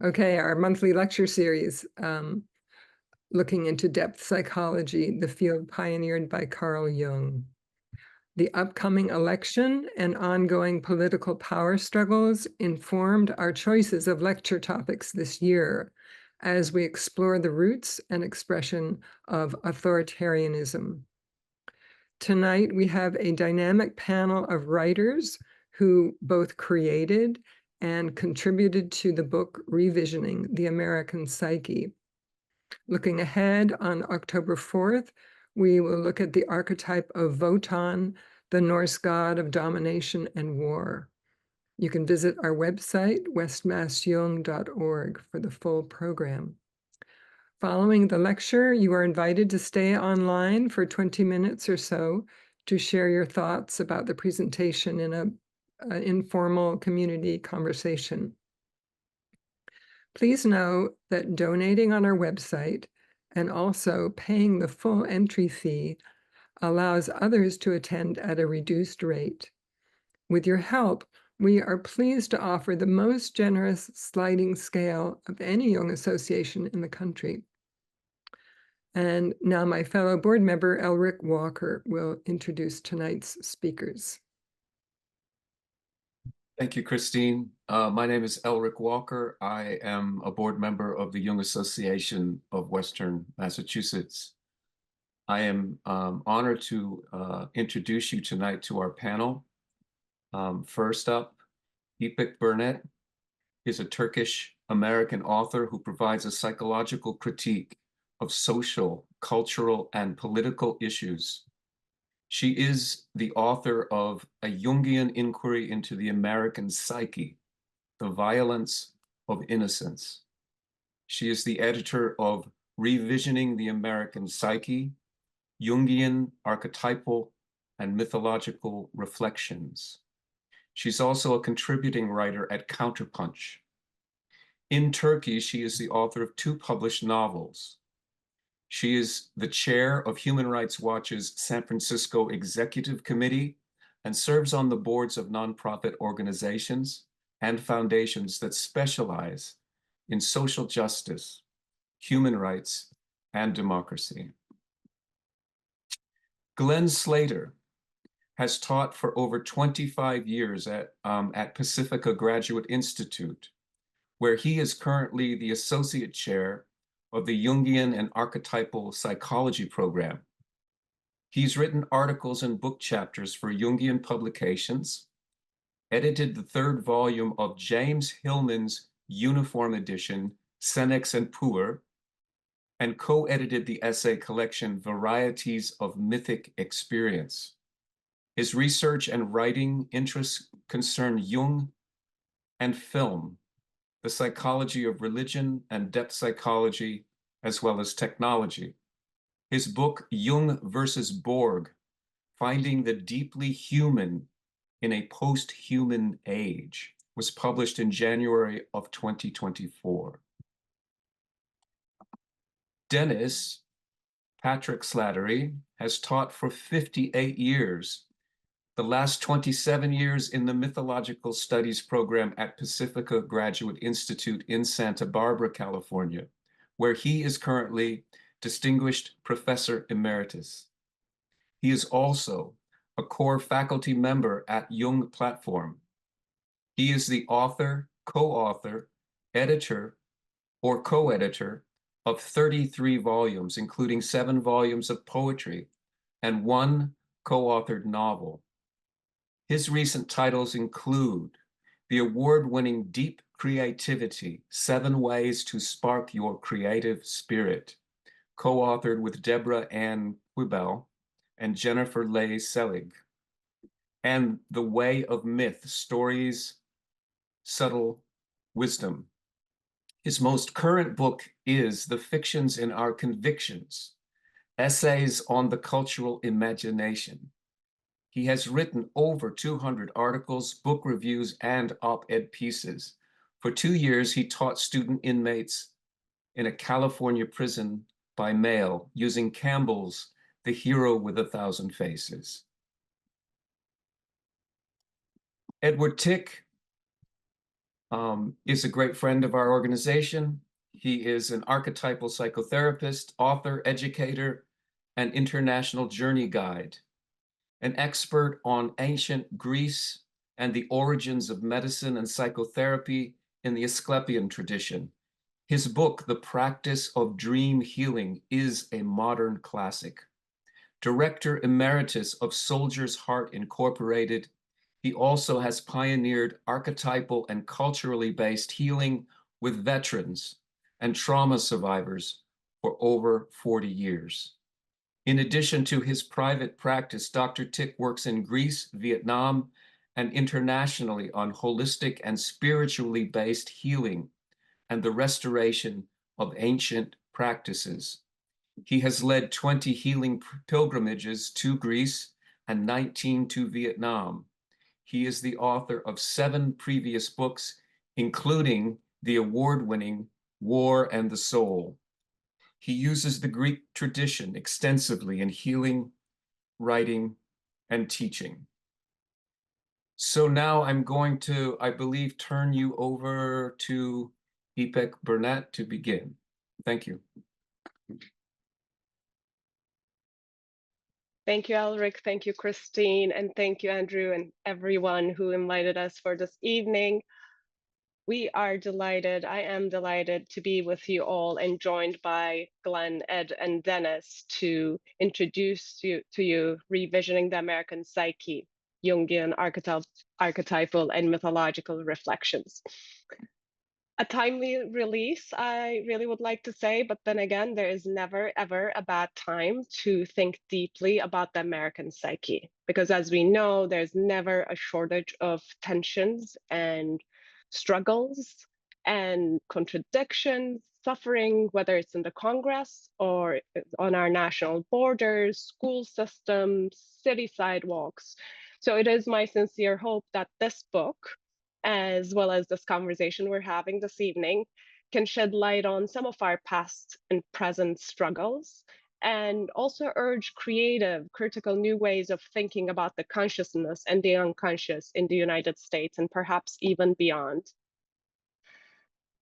Okay, our monthly lecture series, looking into depth psychology, the field pioneered by Carl Jung. The upcoming election and ongoing political power struggles informed our choices of lecture topics this year as we explore the roots and expression of authoritarianism. Tonight, we have a dynamic panel of writers who both created and contributed to the book Revisioning the American Psyche. Looking ahead, on October 4th, we will look at the archetype of Wotan, the Norse god of domination and war. You can visit our website, westmassjung.org, for the full program. Following the lecture, you are invited to stay online for 20 minutes or so to share your thoughts about the presentation in an informal community conversation. Please know that donating on our website and also paying the full entry fee allows others to attend at a reduced rate. With your help, we are pleased to offer the most generous sliding scale of any Jung association in the country. And now my fellow board member, Elric Walker, will introduce tonight's speakers. Thank you, Christine. My name is Elric Walker. I am a board member of the Jung Association of Western Massachusetts. I am honored to introduce you tonight to our panel. First up, Ipek Burnett is a Turkish-American author who provides a psychological critique of social, cultural, and political issues. She is the author of A Jungian Inquiry into the American Psyche, The Violence of Innocence. She is the editor of Revisioning the American Psyche, Jungian, Archetypal, and Mythological Reflections. She's also a contributing writer at Counterpunch. In Turkey, she is the author of 2 published novels. She is the chair of Human Rights Watch's San Francisco Executive Committee and serves on the boards of nonprofit organizations and foundations that specialize in social justice, human rights, and democracy. Glen Slater has taught for over 25 years at Pacifica Graduate Institute, where he is currently the associate chair of the Jungian and Archetypal Psychology program. He's written articles and book chapters for Jungian publications, edited the 3rd volume of James Hillman's uniform edition, Senex and Poor, and co-edited the essay collection Varieties of Mythic Experience. His research and writing interests concern Jung and film, the psychology of religion and depth psychology, as well as technology. His book, Jung versus Borg, Finding the Deeply Human in a Post-Human Age, was published in January of 2024. Dennis Patrick Slattery has taught for 58 years, the last 27 years in the Mythological Studies program at Pacifica Graduate Institute in Santa Barbara, California, where he is currently Distinguished Professor Emeritus. He is also a core faculty member at Jung Platform. He is the author, co-author, editor, or co-editor of 33 volumes, including 7 volumes of poetry and 1 co-authored novel. His recent titles include the award-winning Deep Creativity, 7 Ways to Spark Your Creative Spirit, co-authored with Deborah Ann Quibell and Jennifer Leigh Selig, and The Way of Myth, Stories, Subtle Wisdom. His most current book is The Fictions in Our Convictions, Essays on the Cultural Imagination. He has written over 200 articles, book reviews, and op-ed pieces. For 2 years, he taught student inmates in a California prison by mail using Campbell's The Hero with a Thousand Faces. Edward Tick is a great friend of our organization. He is an archetypal psychotherapist, author, educator, and international journey guide, an expert on ancient Greece and the origins of medicine and psychotherapy in the Asclepian tradition. His book, The Practice of Dream Healing, is a modern classic. Director Emeritus of Soldier's Heart Incorporated, he also has pioneered archetypal and culturally based healing with veterans and trauma survivors for over 40 years. In addition to his private practice, Dr. Tick works in Greece, Vietnam, and internationally on holistic and spiritually based healing and the restoration of ancient practices. He has led 20 healing pilgrimages to Greece and 19 to Vietnam. He is the author of 7 previous books, including the award-winning War and the Soul. He uses the Greek tradition extensively in healing, writing, and teaching. So now I'm going to, I believe, turn you over to Ipek Burnett to begin. Thank you. Thank you, Elric. Thank you, Christine. And thank you, Andrew, and everyone who invited us for this evening. We are delighted, I am delighted to be with you all and joined by Glen, Ed, and Dennis to introduce you to Revisioning the American Psyche, Jungian Archetypal and Mythological Reflections. A timely release, I really would like to say, but then again, there is never, ever a bad time to think deeply about the American psyche, because as we know, there's never a shortage of tensions and struggles and contradictions, suffering, whether it's in the Congress or on our national borders, school systems, city sidewalks. So it is my sincere hope that this book, as well as this conversation we're having this evening, can shed light on some of our past and present struggles, and also urge creative, critical new ways of thinking about the consciousness and the unconscious in the United States and perhaps even beyond.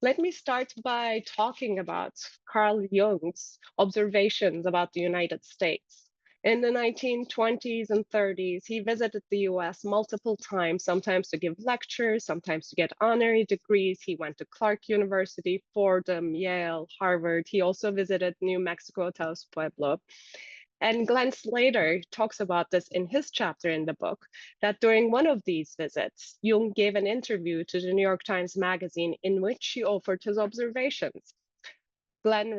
Let me start by talking about Carl Jung's observations about the United States. In the 1920s and 30s, he visited the US multiple times, sometimes to give lectures, sometimes to get honorary degrees. He went to Clark University, Fordham, Yale, Harvard. He also visited New Mexico, Taos Pueblo. And Glen Slater talks about this in his chapter in the book, that during one of these visits, Jung gave an interview to the New York Times Magazine in which he offered his observations. Glen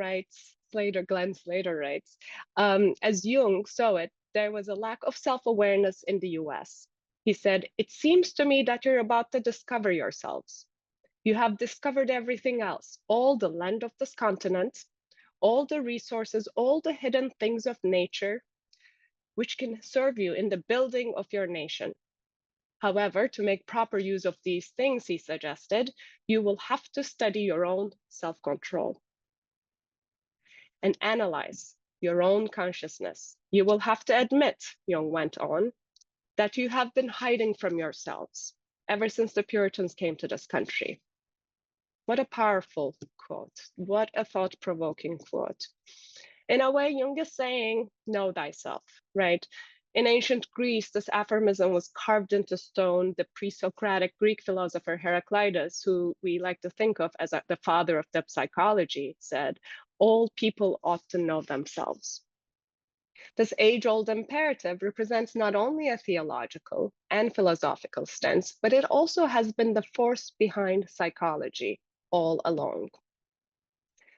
Slater writes, as Jung saw it, there was a lack of self-awareness in the US. He said, "It seems to me that you're about to discover yourselves. You have discovered everything else, all the land of this continent, all the resources, all the hidden things of nature, which can serve you in the building of your nation. However, to make proper use of these things," he suggested, "you will have to study your own self-control and analyze your own consciousness. You will have to admit," Jung went on, "that you have been hiding from yourselves ever since the Puritans came to this country." What a powerful quote. What a thought-provoking quote. In a way, Jung is saying, know thyself, right? In ancient Greece, this aphorism was carved into stone. The pre-Socratic Greek philosopher Heraclitus, who we like to think of as the father of depth psychology, said, all people ought to know themselves. This age-old imperative represents not only a theological and philosophical stance, but it also has been the force behind psychology all along.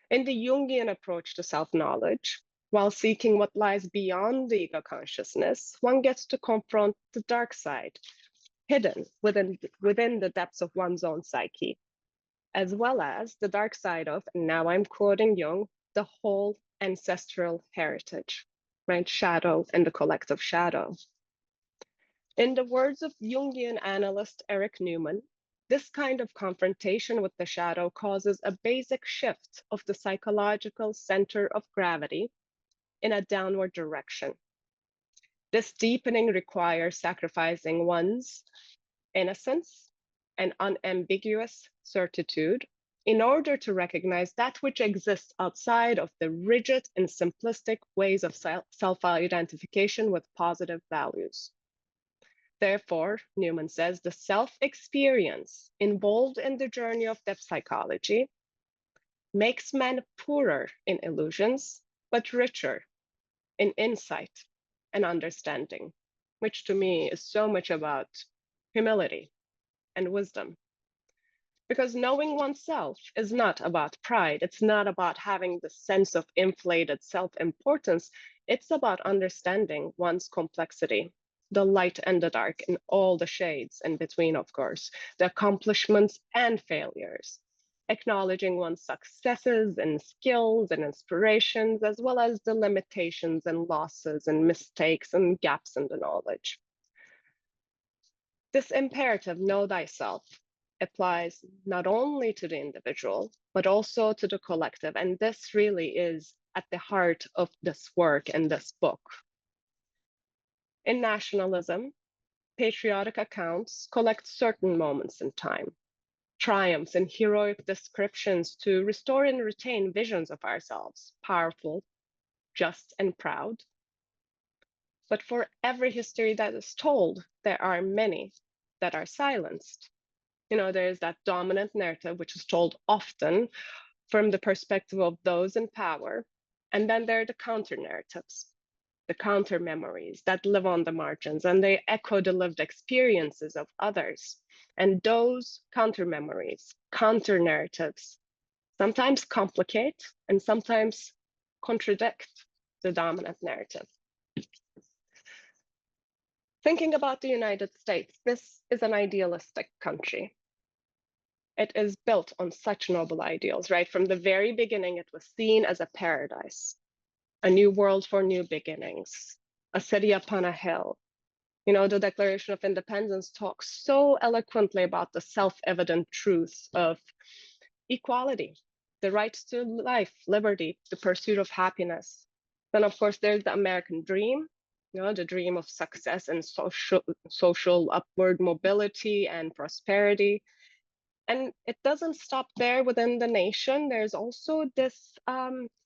In the Jungian approach to self-knowledge, while seeking what lies beyond the ego consciousness, one gets to confront the dark side, hidden within the depths of one's own psyche, as well as the dark side of, and now I'm quoting Jung, the whole ancestral heritage, right? Shadow and the collective shadow. In the words of Jungian analyst Eric Newman, this kind of confrontation with the shadow causes a basic shift of the psychological center of gravity in a downward direction. This deepening requires sacrificing one's innocence and unambiguous certitude in order to recognize that which exists outside of the rigid and simplistic ways of self-identification with positive values. Therefore, Newman says, the self-experience involved in the journey of depth psychology makes man poorer in illusions, but richer in insight and understanding, which to me is so much about humility and wisdom. Because knowing oneself is not about pride. It's not about having the sense of inflated self-importance. It's about understanding one's complexity, the light and the dark, and all the shades in between, of course, the accomplishments and failures, acknowledging one's successes and skills and inspirations, as well as the limitations and losses and mistakes and gaps in the knowledge. This imperative, know thyself, applies not only to the individual, but also to the collective. And this really is at the heart of this work and this book. In nationalism, patriotic accounts collect certain moments in time, triumphs and heroic descriptions to restore and retain visions of ourselves, powerful, just, and proud. But for every history that is told, there are many that are silenced. There's that dominant narrative, which is told often from the perspective of those in power. And then there are the counter narratives, the counter memories that live on the margins, and they echo the lived experiences of others. And those counter memories, counter narratives, sometimes complicate and sometimes contradict the dominant narrative. Thinking about the United States, this is an idealistic country. It is built on such noble ideals, right? From the very beginning, it was seen as a paradise, a new world for new beginnings, a city upon a hill. The Declaration of Independence talks so eloquently about the self-evident truths of equality, the right to life, liberty, the pursuit of happiness. Then, of course, there's the American dream, the dream of success and social upward mobility and prosperity. And it doesn't stop there within the nation. There's also this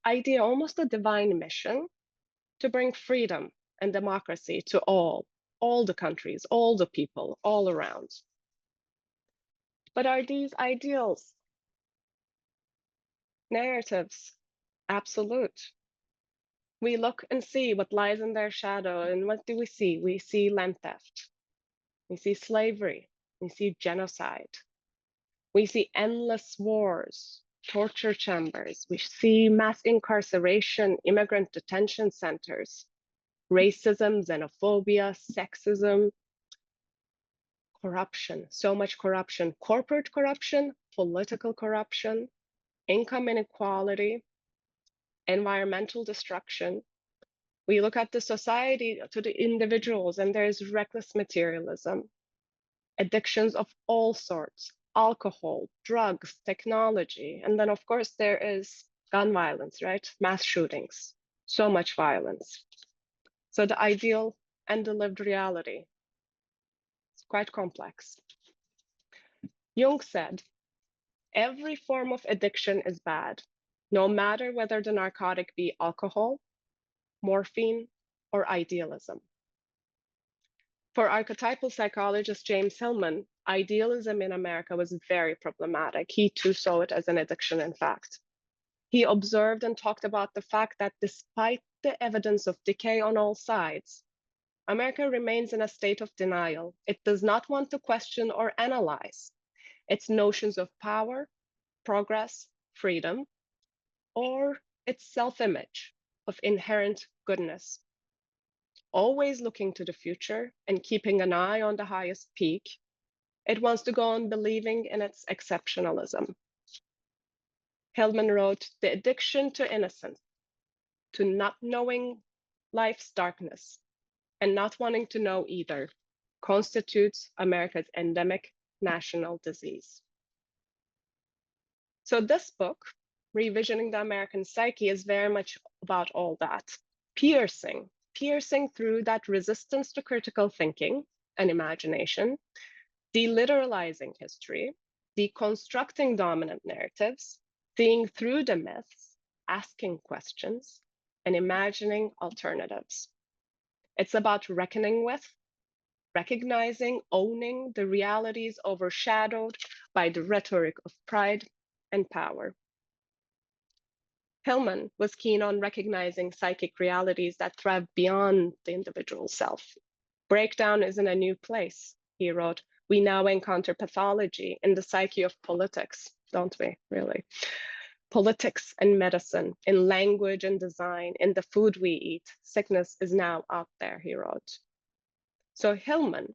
idea, almost a divine mission, to bring freedom and democracy to all the countries, all the people, all around. But are these ideals narratives absolute? We look and see what lies in their shadow, and what do we see? We see land theft, we see slavery, we see genocide. We see endless wars, torture chambers. We see mass incarceration, immigrant detention centers, racism, xenophobia, sexism, corruption, so much corruption, corporate corruption, political corruption, income inequality, environmental destruction. We look at the society, to the individuals, and there's reckless materialism, addictions of all sorts, alcohol, drugs, technology. And then, of course, there is gun violence, right? Mass shootings, so much violence. So the ideal and the lived reality, it's quite complex. Jung said, every form of addiction is bad, no matter whether the narcotic be alcohol, morphine, or idealism. For archetypal psychologist James Hillman, idealism in America was very problematic. He too saw it as an addiction, in fact. He observed and talked about the fact that despite the evidence of decay on all sides, America remains in a state of denial. It does not want to question or analyze its notions of power, progress, freedom, or its self-image of inherent goodness. Always looking to the future and keeping an eye on the highest peak, it wants to go on believing in its exceptionalism. Hillman wrote, the addiction to innocence, to not knowing life's darkness, and not wanting to know either, constitutes America's endemic national disease. So this book, Revisioning the American Psyche, is very much about all that, piercing through that resistance to critical thinking and imagination, deliteralizing history, deconstructing dominant narratives, seeing through the myths, asking questions, and imagining alternatives. It's about reckoning with, recognizing, owning the realities overshadowed by the rhetoric of pride and power. Hillman was keen on recognizing psychic realities that thrive beyond the individual self. Breakdown is in a new place, he wrote. We now encounter pathology in the psyche of politics, don't we, really? Politics and medicine, in language and design, in the food we eat. Sickness is now out there, he wrote. So Hillman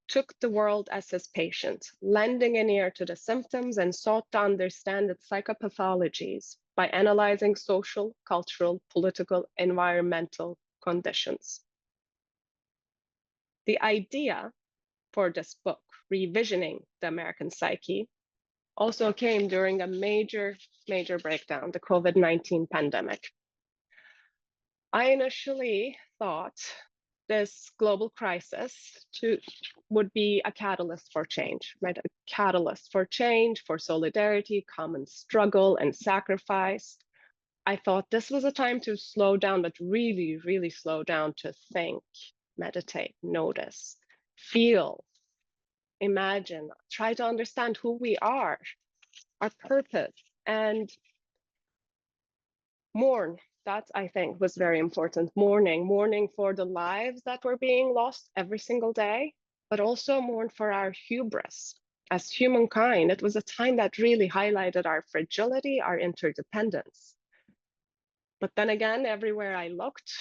took the world as his patient, lending an ear to the symptoms and sought to understand its psychopathologies by analyzing social, cultural, political, environmental conditions. The idea for this book, Revisioning the American Psyche, also came during a major breakdown, the COVID-19 pandemic. I initially thought this global crisis would be a catalyst for change, right? A catalyst for change, for solidarity, common struggle, and sacrifice. I thought this was a time to slow down, but really, really slow down, to think, meditate, notice, feel, imagine, try to understand who we are, our purpose, and mourn. That, I think, was very important. Mourning for the lives that were being lost every single day, but also mourn for our hubris as humankind. It was a time that really highlighted our fragility, our interdependence. But then again, everywhere I looked,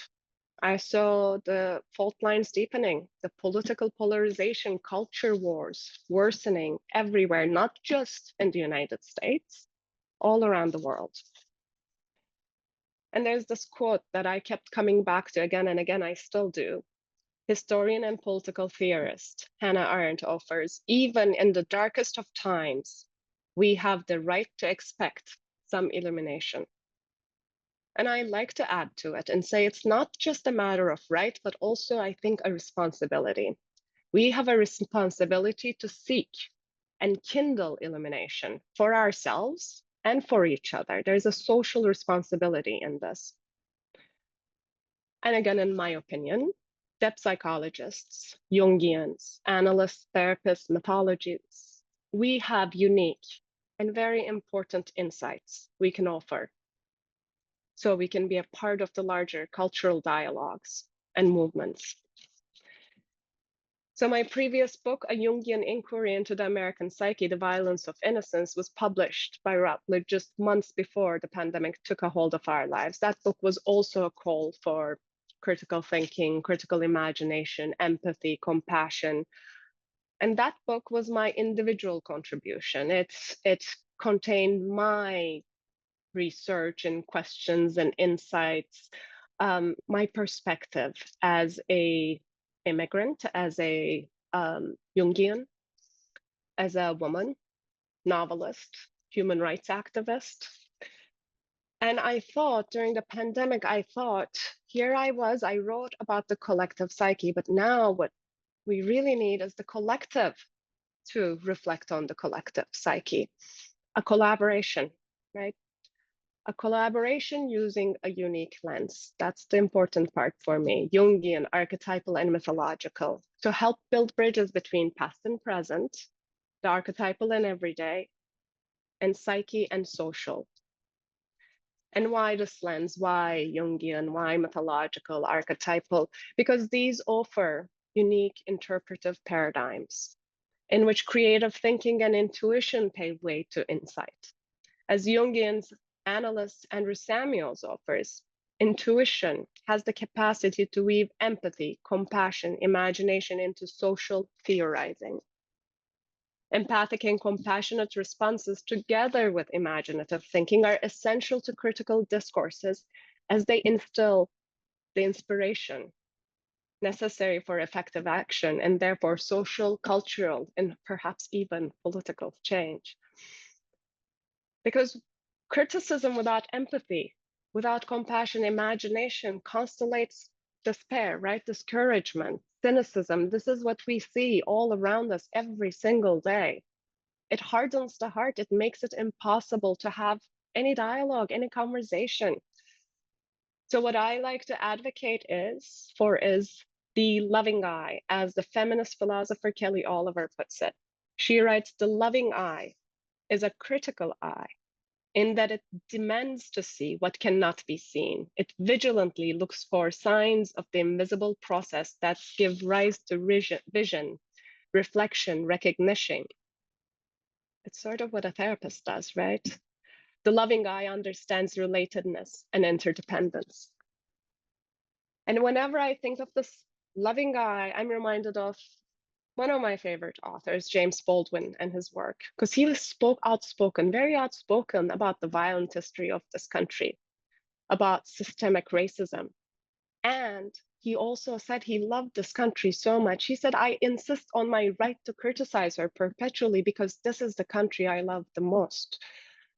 I saw the fault lines deepening, the political polarization, culture wars worsening everywhere, not just in the United States, all around the world. And there's this quote that I kept coming back to again and again, I still do. Historian and political theorist Hannah Arendt offers, even in the darkest of times, we have the right to expect some illumination. And I like to add to it and say it's not just a matter of right, but also, I think, a responsibility. We have a responsibility to seek and kindle illumination for ourselves and for each other. There's a social responsibility in this. And again, in my opinion, depth psychologists, Jungians, analysts, therapists, mythologists, we have unique and very important insights we can offer, so we can be a part of the larger cultural dialogues and movements. So my previous book, A Jungian Inquiry into the American Psyche, The Violence of Innocence, was published by Routledge just months before the pandemic took a hold of our lives. That book was also a call for critical thinking, critical imagination, empathy, compassion. And that book was my individual contribution. It contained my research and questions and insights, my perspective as a immigrant, as a Jungian, as a woman, novelist, human rights activist. And I thought during the pandemic, here I was, I wrote about the collective psyche, but now what we really need is the collective to reflect on the collective psyche, a collaboration, right? A collaboration using a unique lens. That's the important part for me. Jungian, archetypal, and mythological, to help build bridges between past and present, the archetypal and everyday, and psyche and social. And why this lens? Why Jungian? Why mythological, archetypal? Because these offer unique interpretive paradigms in which creative thinking and intuition pave way to insight. As Jungian's analyst Andrew Samuels offers, intuition has the capacity to weave empathy, compassion, imagination into social theorizing. Empathic and compassionate responses, together with imaginative thinking, are essential to critical discourses as they instill the inspiration necessary for effective action and therefore social, cultural, and perhaps even political change. Because criticism without empathy, without compassion, imagination constellates despair, right? Discouragement, cynicism. This is what we see all around us every single day. It hardens the heart. It makes it impossible to have any dialogue, any conversation. So what I like to advocate is the loving eye, as the feminist philosopher Kelly Oliver puts it. She writes, the loving eye is a critical eye in that it demands to see what cannot be seen. It vigilantly looks for signs of the invisible process that give rise to vision, reflection, recognition. It's sort of what a therapist does, right? The loving eye understands relatedness and interdependence. And whenever I think of this loving eye, I'm reminded of one of my favorite authors, James Baldwin, and his work, because he was very outspoken about the violent history of this country, about systemic racism. And he also said he loved this country so much. He said, I insist on my right to criticize her perpetually because this is the country I love the most.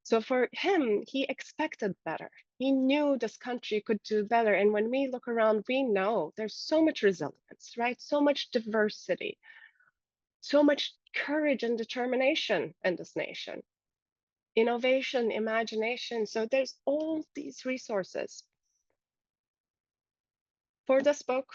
So for him, he expected better. He knew this country could do better. And when we look around, we know there's so much resilience, right? So much diversity, so much courage and determination in this nation, innovation, imagination. So there's all these resources. For this book,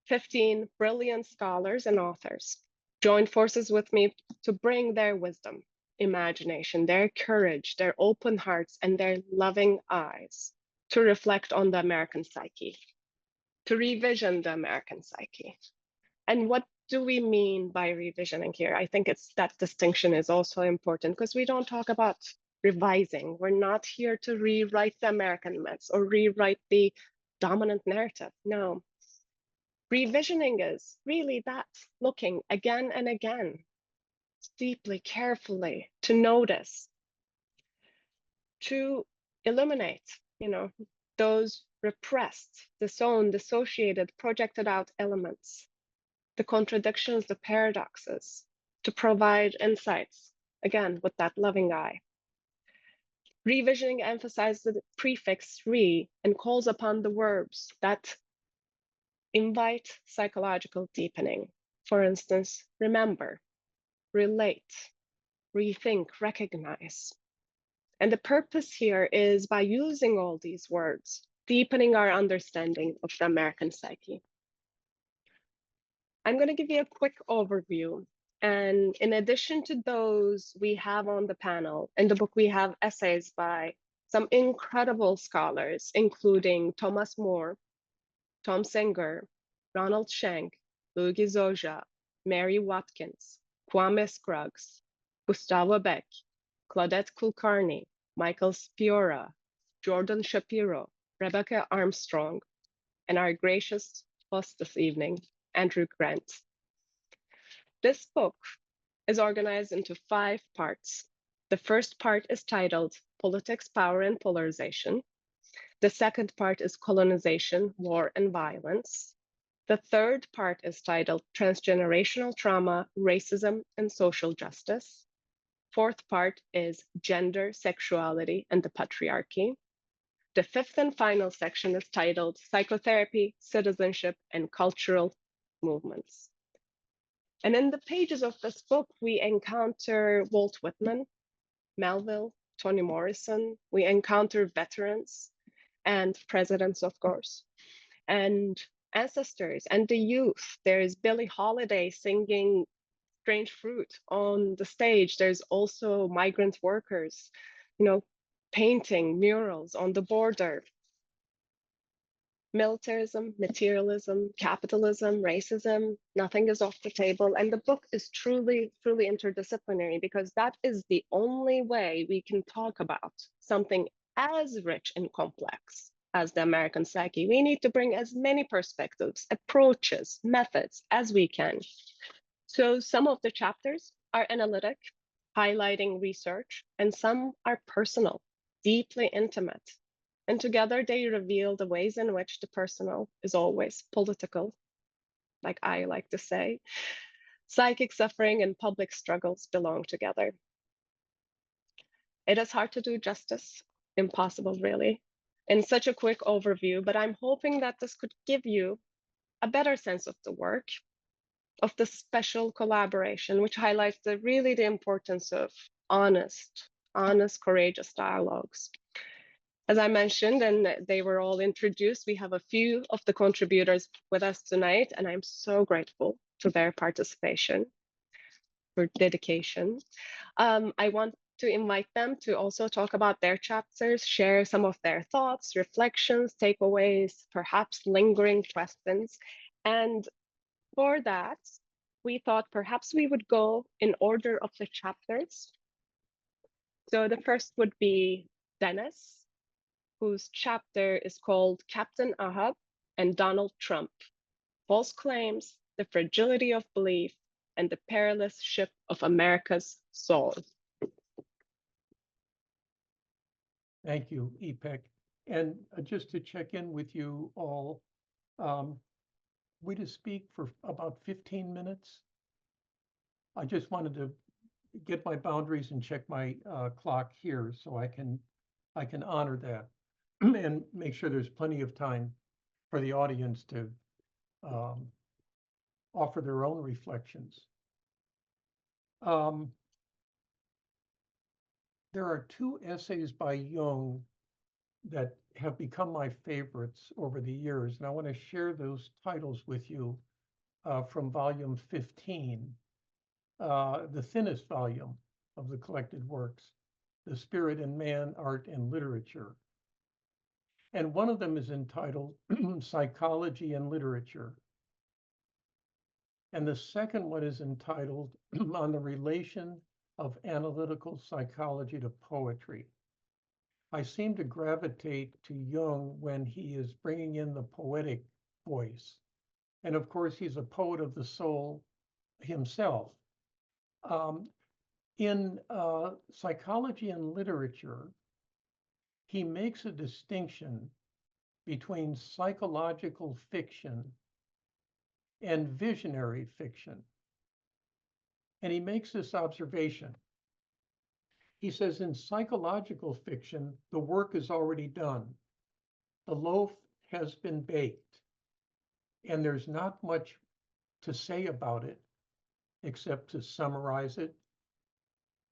15 brilliant scholars and authors joined forces with me to bring their wisdom, imagination, their courage, their open hearts, and their loving eyes to reflect on the American psyche, to revision the American psyche. And what do we mean by revisioning here? I think that distinction is also important because we don't talk about revising. We're not here to rewrite the American myths or rewrite the dominant narrative. No. Revisioning is really that, looking again and again, deeply, carefully, to notice, to illuminate, those repressed, disowned, dissociated, projected out elements, the contradictions, the paradoxes, to provide insights, again, with that loving eye. Revisioning emphasizes the prefix re and calls upon the verbs that invite psychological deepening. For instance, remember, relate, rethink, recognize. And the purpose here is by using all these words, deepening our understanding of the American psyche. I'm going to give you a quick overview. And in addition to those we have on the panel, in the book we have essays by some incredible scholars, including Thomas More, Tom Singer, Ronald Schenck, Luigi Zoja, Mary Watkins, Kwame Scruggs, Gustavo Beck, Claudette Kulkarni, Michael Spiora, Jordan Shapiro, Rebecca Armstrong, and our gracious host this evening, Andrew Grant. This book is organized into 5 parts. The first part is titled Politics, Power, and Polarization. The second part is Colonization, War, and Violence. The third part is titled Transgenerational Trauma, Racism, and Social Justice. Fourth part is Gender, Sexuality, and the Patriarchy. The fifth and final section is titled Psychotherapy, Citizenship, and Cultural Movements. And in the pages of this book, we encounter Walt Whitman, Melville, Toni Morrison. We encounter veterans and presidents, of course, and ancestors and the youth. There's Billie Holiday singing Strange Fruit on the stage. There's also migrant workers, painting murals on the border. Militarism, materialism, capitalism, racism, nothing is off the table. And the book is truly, truly interdisciplinary because that is the only way we can talk about something as rich and complex as the American psyche. We need to bring as many perspectives, approaches, methods as we can. So some of the chapters are analytic, highlighting research, and some are personal, deeply intimate. And together they reveal the ways in which the personal is always political, like I like to say. Psychic suffering and public struggles belong together. It is hard to do justice, impossible really, in such a quick overview, but I'm hoping that this could give you a better sense of the work, of the special collaboration, which highlights really the importance of honest, courageous dialogues. As I mentioned, and they were all introduced, we have a few of the contributors with us tonight, and I'm so grateful for their participation, for dedication. I want to invite them to also talk about their chapters, share some of their thoughts, reflections, takeaways, perhaps lingering questions. And for that, we thought perhaps we would go in order of the chapters. So the first would be Dennis, whose chapter is called Captain Ahab and Donald Trump, False Claims, the Fragility of Belief, and the Perilous Ship of America's Soul. Thank you, Ipek. And just to check in with you all, we just speak for about 15 minutes. I just wanted to get my boundaries and check my clock here so I can honor that and make sure there's plenty of time for the audience to offer their own reflections. There are two essays by Jung that have become my favorites over the years, and I want to share those titles with you from volume 15, the thinnest volume of the collected works, The Spirit in Man, Art, and Literature. And one of them is entitled Psychology and Literature. And the second one is entitled On the Relation of Analytical Psychology to Poetry. I seem to gravitate to Jung when he is bringing in the poetic voice. And of course, he's a poet of the soul himself. In Psychology and Literature, he makes a distinction between psychological fiction and visionary fiction. And he makes this observation. He says, in psychological fiction, the work is already done. The loaf has been baked, and there's not much to say about it except to summarize it,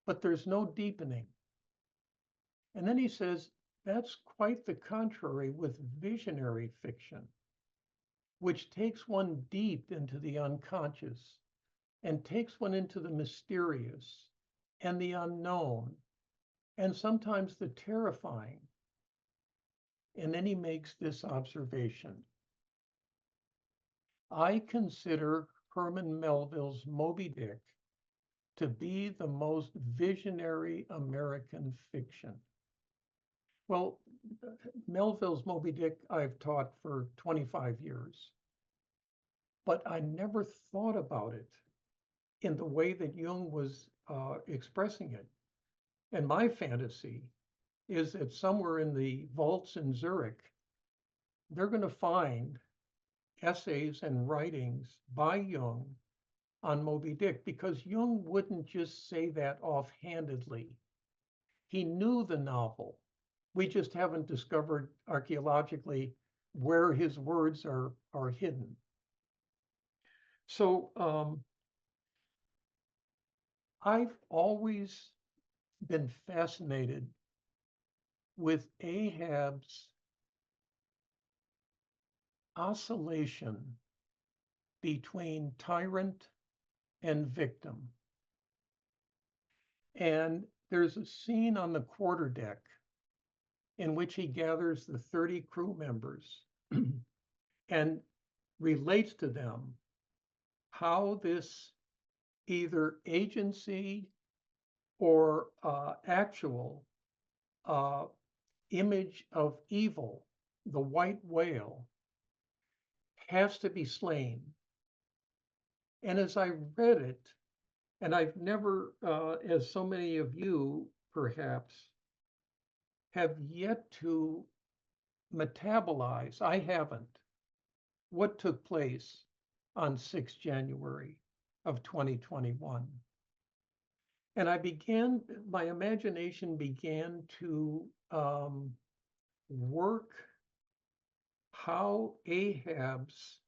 but there's no deepening. And then he says, that's quite the contrary with visionary fiction, which takes one deep into the unconscious and takes one into the mysterious and the unknown, and sometimes the terrifying. And then he makes this observation. I consider Herman Melville's Moby Dick to be the most visionary American fiction. Well, Melville's Moby Dick I've taught for 25 years, but I never thought about it in the way that Jung was expressing it. And my fantasy is that somewhere in the vaults in Zurich, they're going to find essays and writings by Jung on Moby Dick, because Jung wouldn't just say that offhandedly. He knew the novel. We just haven't discovered archaeologically where his words are hidden. So I've always been fascinated with Ahab's oscillation between tyrant and victim. And there's a scene on the quarterdeck in which he gathers the 30 crew members and relates to them how this either agency or actual image of evil, the white whale, has to be slain. And as I read it, and I've never, as so many of you perhaps, have yet to metabolize, I haven't, what took place on 6 January of 2021. And my imagination began to work how Ahab's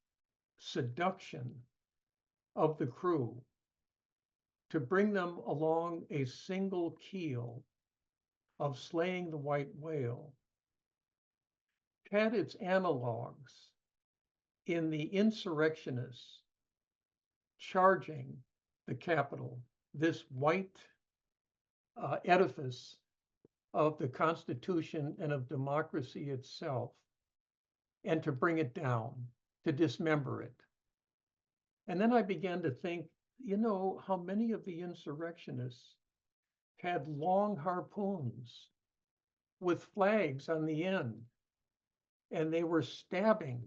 seduction of the crew to bring them along a single keel of slaying the white whale had its analogs in the insurrectionists charging the Capitol, this white edifice of the Constitution and of democracy itself, and to bring it down, to dismember it. And then I began to think, you know, how many of the insurrectionists had long harpoons with flags on the end, and they were stabbing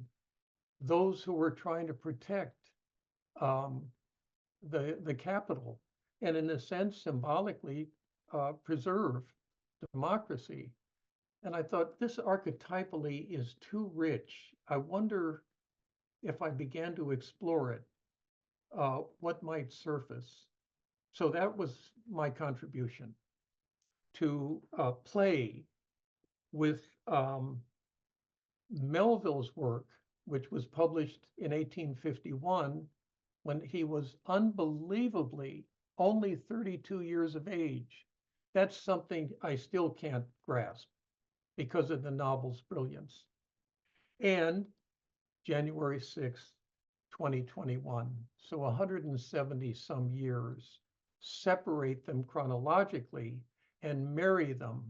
those who were trying to protect the Capitol, and in a sense, symbolically preserve democracy. And I thought, this archetypally is too rich. I wonder if I began to explore it, what might surface. So that was my contribution, to play with Melville's work, which was published in 1851, when he was unbelievably only 32 years of age. That's something I still can't grasp because of the novel's brilliance. And January 6th, 2021. So 170 some years separate them chronologically and marry them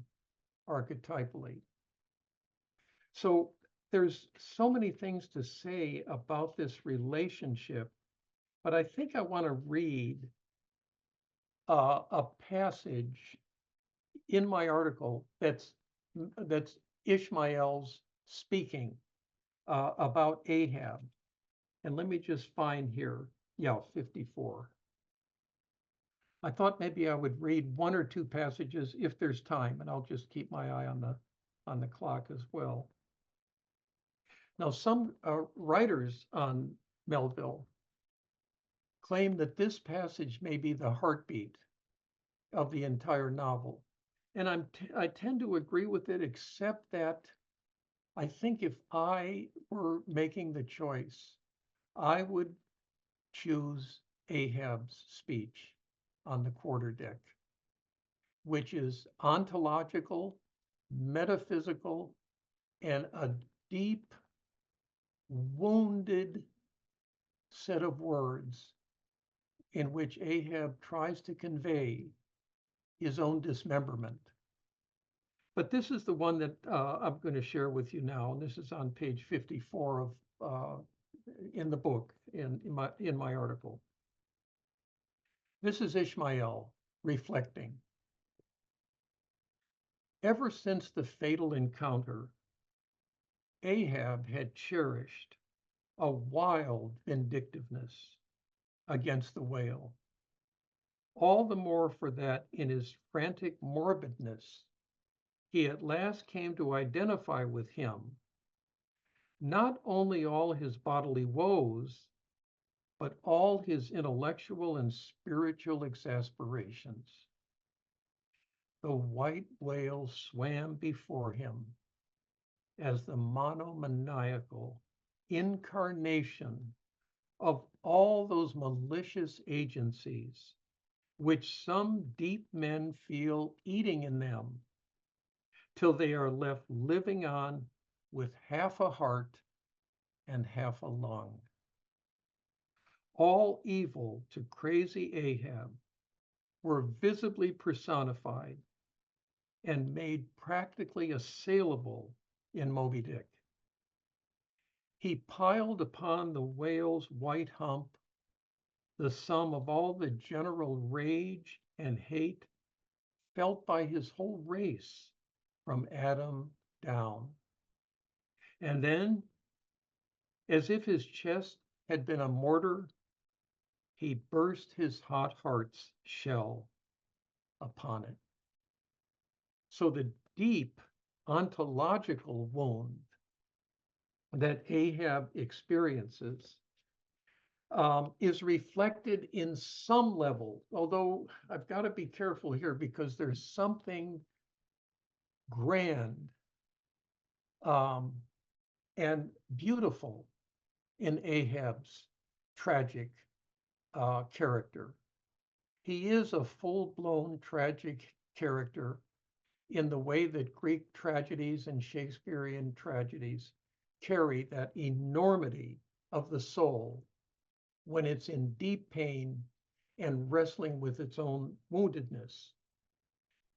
archetypally. So there's so many things to say about this relationship, but I think I want to read a passage in my article that's Ishmael's speaking about Ahab. And let me just find here, 54. I thought maybe I would read one or two passages if there's time, and I'll just keep my eye on the clock as well. Now, some writers on Melville claim that this passage may be the heartbeat of the entire novel. And I tend to agree with it, except that I think if I were making the choice, I would choose Ahab's speech on the quarterdeck, which is ontological, metaphysical, and a deep, wounded set of words in which Ahab tries to convey his own dismemberment. But this is the one that I'm going to share with you now, and this is on page 54 of in the book, in my article. This is Ishmael reflecting. Ever since the fatal encounter, Ahab had cherished a wild vindictiveness against the whale. All the more for that, in his frantic morbidness, he at last came to identify with him not only all his bodily woes, but all his intellectual and spiritual exasperations. The white whale swam before him as the monomaniacal incarnation of all those malicious agencies which some deep men feel eating in them, till they are left living on with half a heart and half a lung. All evil to crazy Ahab were visibly personified and made practically assailable in Moby Dick. He piled upon the whale's white hump the sum of all the general rage and hate felt by his whole race from Adam down. And then, as if his chest had been a mortar, he burst his hot heart's shell upon it. So the deep ontological wound that Ahab experiences is reflected in some level, although I've got to be careful here because there's something grand and beautiful in Ahab's tragic character. He is a full-blown tragic character in the way that Greek tragedies and Shakespearean tragedies carry that enormity of the soul when it's in deep pain and wrestling with its own woundedness.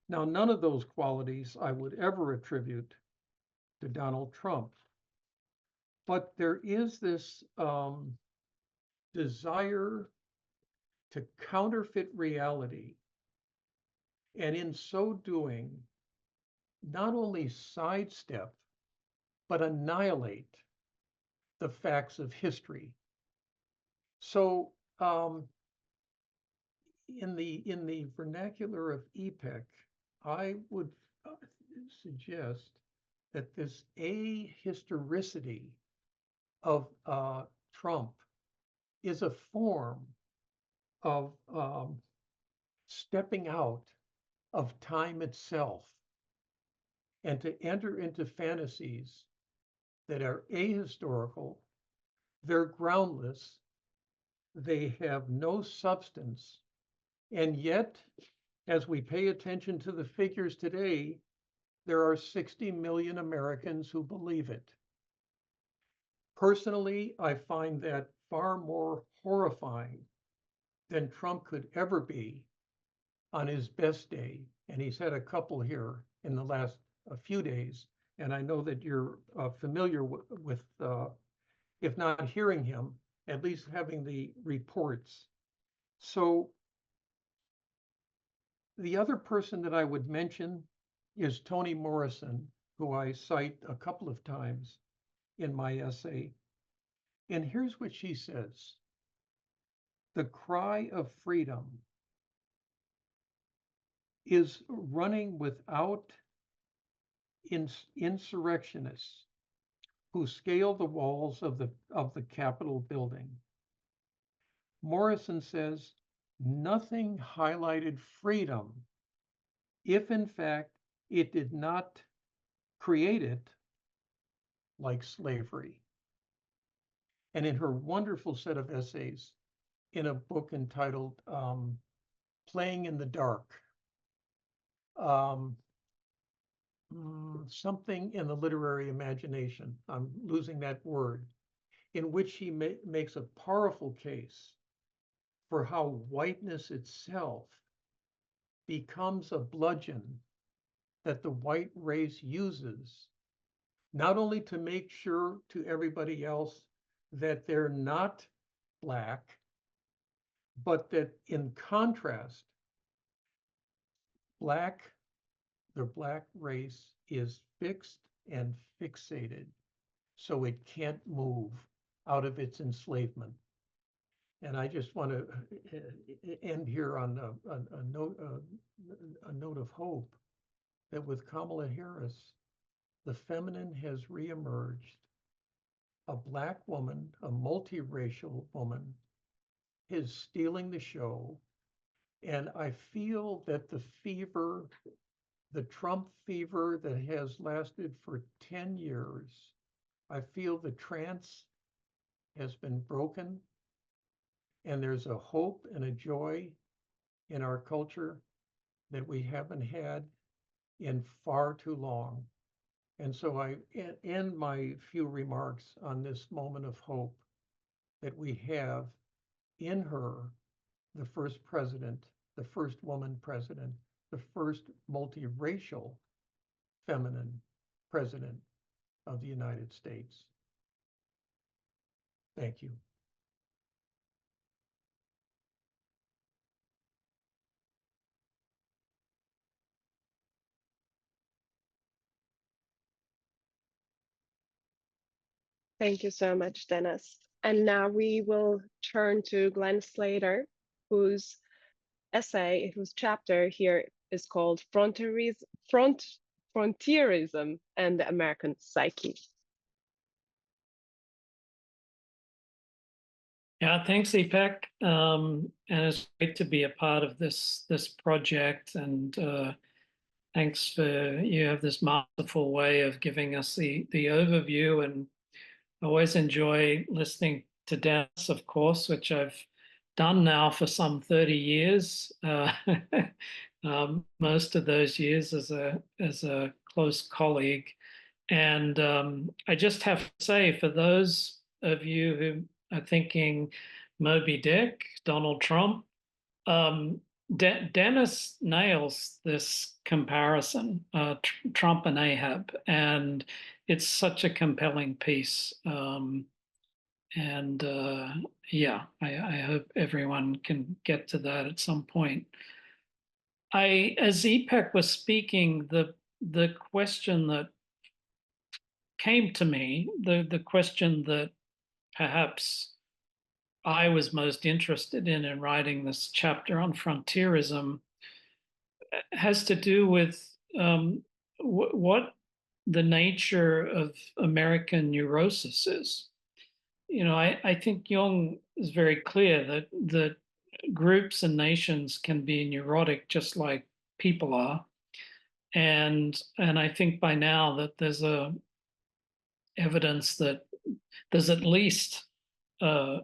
Now, none of those qualities I would ever attribute to Donald Trump, but there is this desire to counterfeit reality, and in so doing, not only sidestep, but annihilate the facts of history. So in the vernacular of Ipek, I would suggest that this ahistoricity of Trump is a form of stepping out of time itself and to enter into fantasies that are ahistorical, they're groundless, they have no substance, and yet, as we pay attention to the figures today, there are 60 million Americans who believe it. Personally, I find that far more horrifying than Trump could ever be on his best day. And he's had a couple here in the last few days. And I know that you're familiar with if not hearing him, at least having the reports. So the other person that I would mention is Toni Morrison, who I cite a couple of times in my essay. And here's what she says: the cry of freedom is running without insurrectionists who scale the walls of the Capitol building. Morrison says nothing highlighted freedom if in fact it did not create it, like slavery. And in her wonderful set of essays in a book entitled Playing in the Dark, something in the literary imagination, I'm losing that word, in which she makes a powerful case for how whiteness itself becomes a bludgeon that the white race uses, not only to make sure to everybody else that they're not Black, but that in contrast, the Black race is fixed and fixated, so it can't move out of its enslavement. And I just want to end here on a note of hope that with Kamala Harris, the feminine has reemerged. A Black woman, a multiracial woman, is stealing the show. And I feel that the fever, the Trump fever that has lasted for 10 years, I feel the trance has been broken. And there's a hope and a joy in our culture that we haven't had in far too long. And so I end my few remarks on this moment of hope that we have in her, the first president, the first woman president, the first multiracial feminine president of the United States. Thank you. Thank you so much, Dennis. And now we will turn to Glen Slater, whose essay, whose chapter here is called Frontierism and the American Psyche. Yeah, thanks, Ipek. And it's great to be a part of this project. And thanks for, you have this masterful way of giving us the overview. And I always enjoy listening to Dennis, of course, which I've done now for some 30 years. Most of those years as a close colleague. And I just have to say, for those of you who are thinking Moby Dick, Donald Trump, Dennis nails this comparison, Trump and Ahab, and it's such a compelling piece. And yeah, I hope everyone can get to that at some point. As Ipek was speaking, the question that came to me, the question that perhaps I was most interested in writing this chapter on frontierism, has to do with what the nature of American neurosis is. You know, I think Jung is very clear that groups and nations can be neurotic just like people are. And I think by now that there's evidence that there's at least a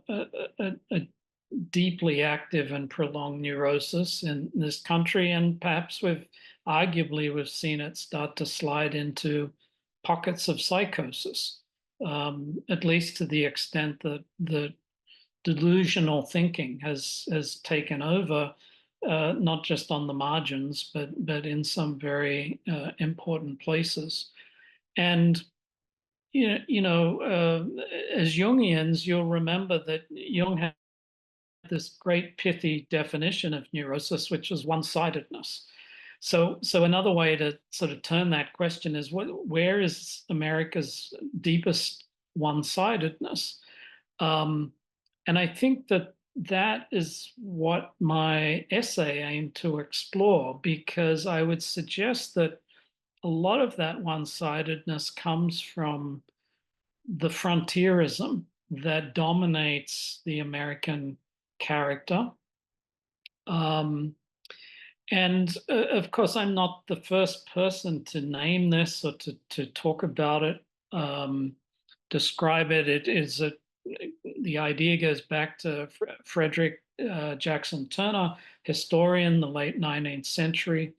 deeply active and prolonged neurosis in this country, and perhaps we've seen it start to slide into pockets of psychosis, at least to the extent that the delusional thinking has taken over, not just on the margins, but in some very important places. And as Jungians, you'll remember that Jung had this great pithy definition of neurosis, which is one-sidedness. So another way to sort of turn that question is, where is America's deepest one-sidedness? And I think that is what my essay aimed to explore, because I would suggest that a lot of that one-sidedness comes from the frontierism that dominates the American character. And of course, I'm not the first person to name this or to talk about it, describe it. The idea goes back to Frederick Jackson Turner, historian, the late 19th century.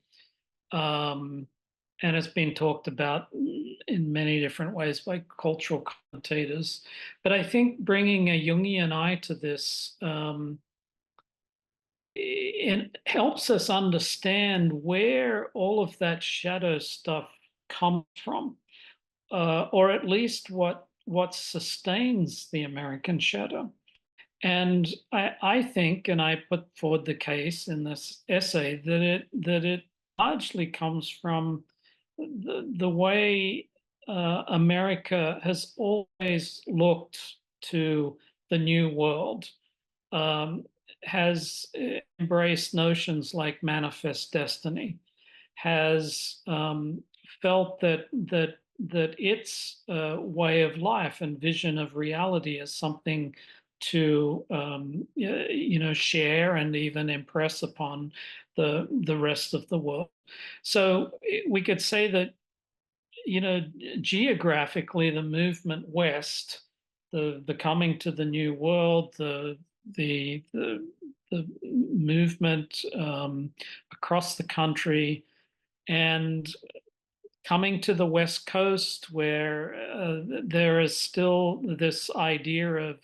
And it's been talked about in many different ways by cultural commentators. But I think bringing a Jungian eye to this it helps us understand where all of that shadow stuff comes from, or at least what sustains the American shadow. And I think, and I put forward the case in this essay, that it largely comes from the way America has always looked to the New World, has embraced notions like manifest destiny, has felt that its way of life and vision of reality is something to share and even impress upon the rest of the world. So we could say that, geographically, the movement west, the coming to the New World, the movement across the country, and coming to the West Coast, where there is still this idea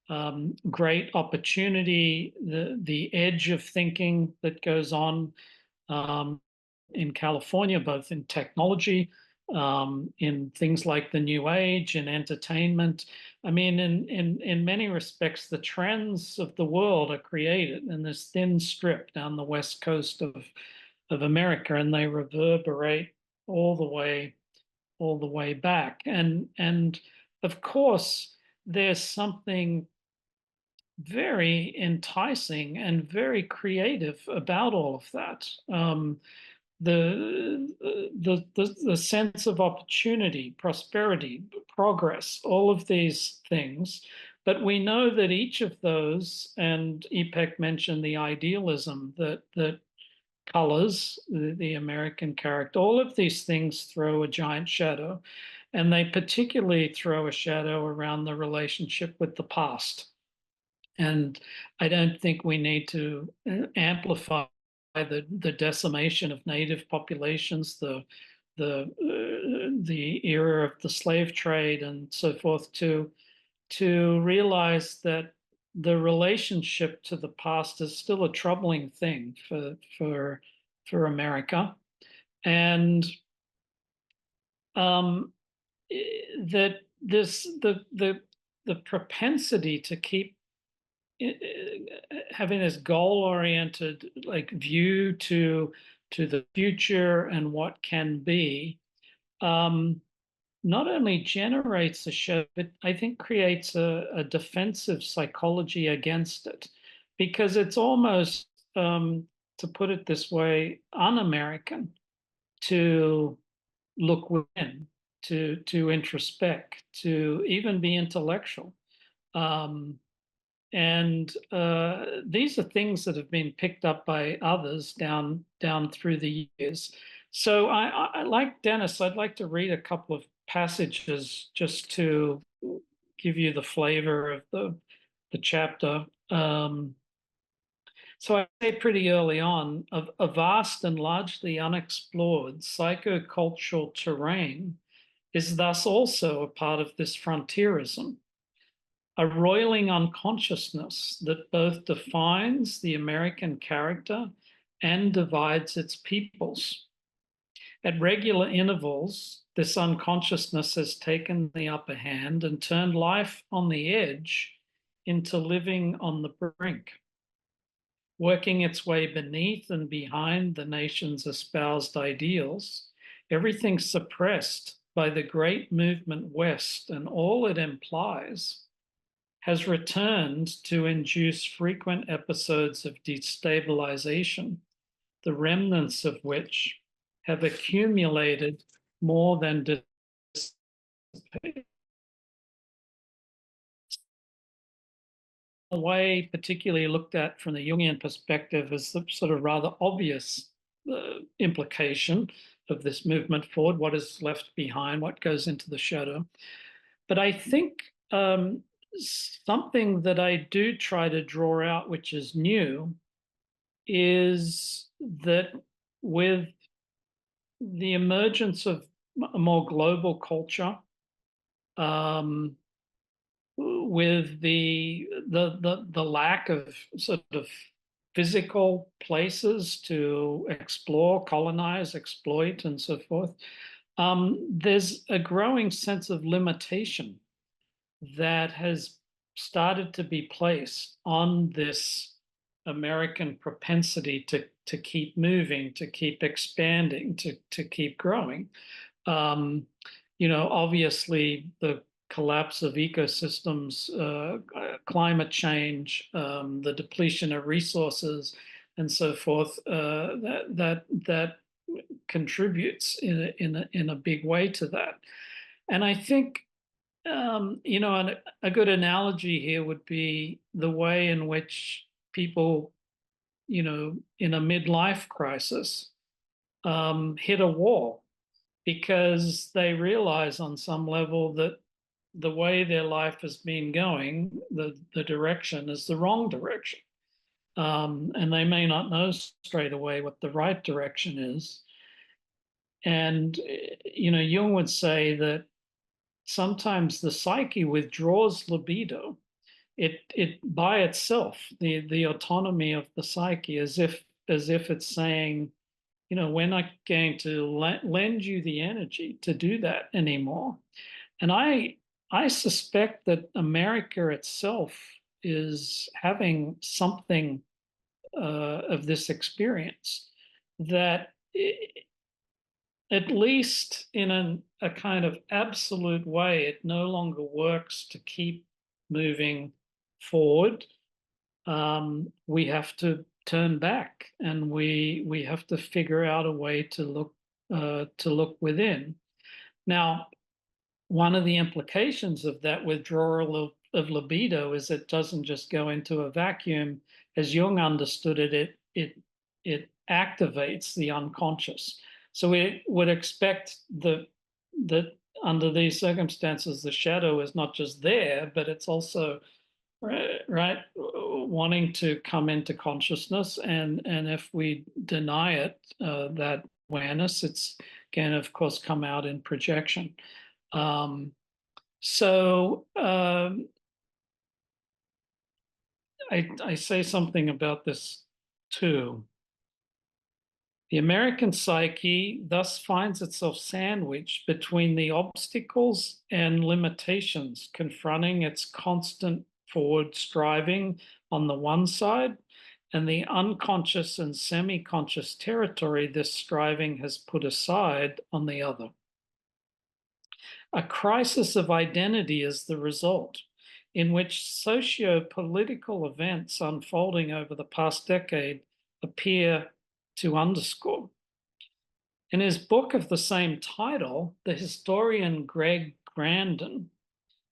of great opportunity, the edge of thinking that goes on in California, both in technology, in things like the New Age and entertainment. I mean, in many respects, the trends of the world are created in this thin strip down the West Coast of America, and they reverberate all the way back. And of course, there's something very enticing and very creative about all of that. The sense of opportunity, prosperity, progress, all of these things. But we know that each of those, and Ipek mentioned the idealism that colors the American character, all of these things throw a giant shadow. And they particularly throw a shadow around the relationship with the past. And I don't think we need to amplify the decimation of native populations, the era of the slave trade and so forth, to realize that the relationship to the past is still a troubling thing for America, and that the propensity to keep having this goal-oriented like view to the future and what can be, not only generates a show, but I think creates a defensive psychology against it, because it's almost, to put it this way, un-American to look within, to introspect, to even be intellectual. And these are things that have been picked up by others down through the years. So I like Dennis, I'd like to read a couple of passages just to give you the flavor of the chapter. So I say pretty early on, a vast and largely unexplored psychocultural terrain is thus also a part of this frontierism, a roiling unconsciousness that both defines the American character and divides its peoples. At regular intervals, this unconsciousness has taken the upper hand and turned life on the edge into living on the brink, working its way beneath and behind the nation's espoused ideals, everything suppressed by the great movement west and all it implies has returned to induce frequent episodes of destabilization, the remnants of which have accumulated more than dissipated. A way particularly looked at from the Jungian perspective is the sort of rather obvious implication of this movement forward, what is left behind, what goes into the shadow. But I think something that I do try to draw out, which is new, is that with the emergence of a more global culture, with the lack of sort of physical places to explore, colonize, exploit, and so forth, there's a growing sense of limitation that has started to be placed on this American propensity to keep moving, to keep expanding, to keep growing. Obviously the collapse of ecosystems, climate change, the depletion of resources, and so forth, that contributes in a big way to that. And I think a good analogy here would be the way in which people, in a midlife crisis, hit a wall because they realize on some level that the way their life has been going, the direction is the wrong direction. And they may not know straight away what the right direction is. And, Jung would say that sometimes the psyche withdraws libido. It by itself, the autonomy of the psyche, as if it's saying, we're not going to lend you the energy to do that anymore. And I suspect that America itself is having something of this experience, that at least in a kind of absolute way, it no longer works to keep moving forward. We have to turn back, and we have to figure out a way to look within. Now, one of the implications of that withdrawal of libido is it doesn't just go into a vacuum. As Jung understood it, it activates the unconscious. So we would expect that under these circumstances, the shadow is not just there, but it's also right wanting to come into consciousness, and if we deny it, that awareness, it's can of course come out in projection. So I say something about this too. The American psyche thus finds itself sandwiched between the obstacles and limitations confronting its constant forward striving on the one side, and the unconscious and semi-conscious territory this striving has put aside on the other. A crisis of identity is the result, in which socio-political events unfolding over the past decade appear to underscore. In his book of the same title, the historian Greg Grandin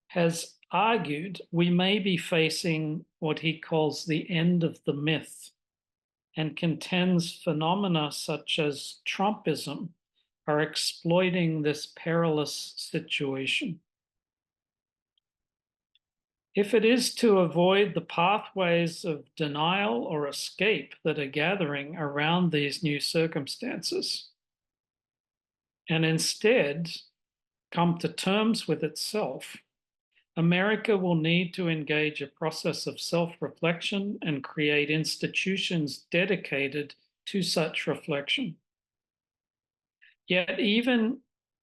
has argued we may be facing what he calls the end of the myth, and contends phenomena such as Trumpism are exploiting this perilous situation. If it is to avoid the pathways of denial or escape that are gathering around these new circumstances, and instead come to terms with itself, America will need to engage a process of self-reflection and create institutions dedicated to such reflection. Yet even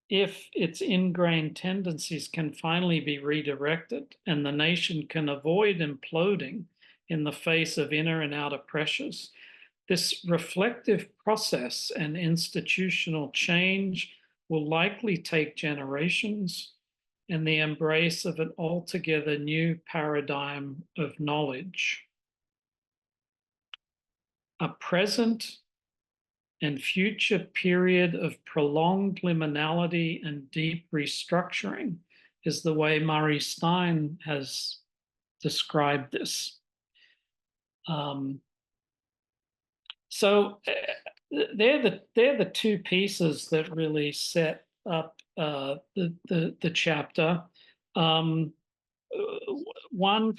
if its ingrained tendencies can finally be redirected and the nation can avoid imploding in the face of inner and outer pressures, this reflective process and institutional change will likely take generations and the embrace of an altogether new paradigm of knowledge. A present and future period of prolonged liminality and deep restructuring is the way Murray Stein has described this. So they're the two pieces that really set up the chapter. One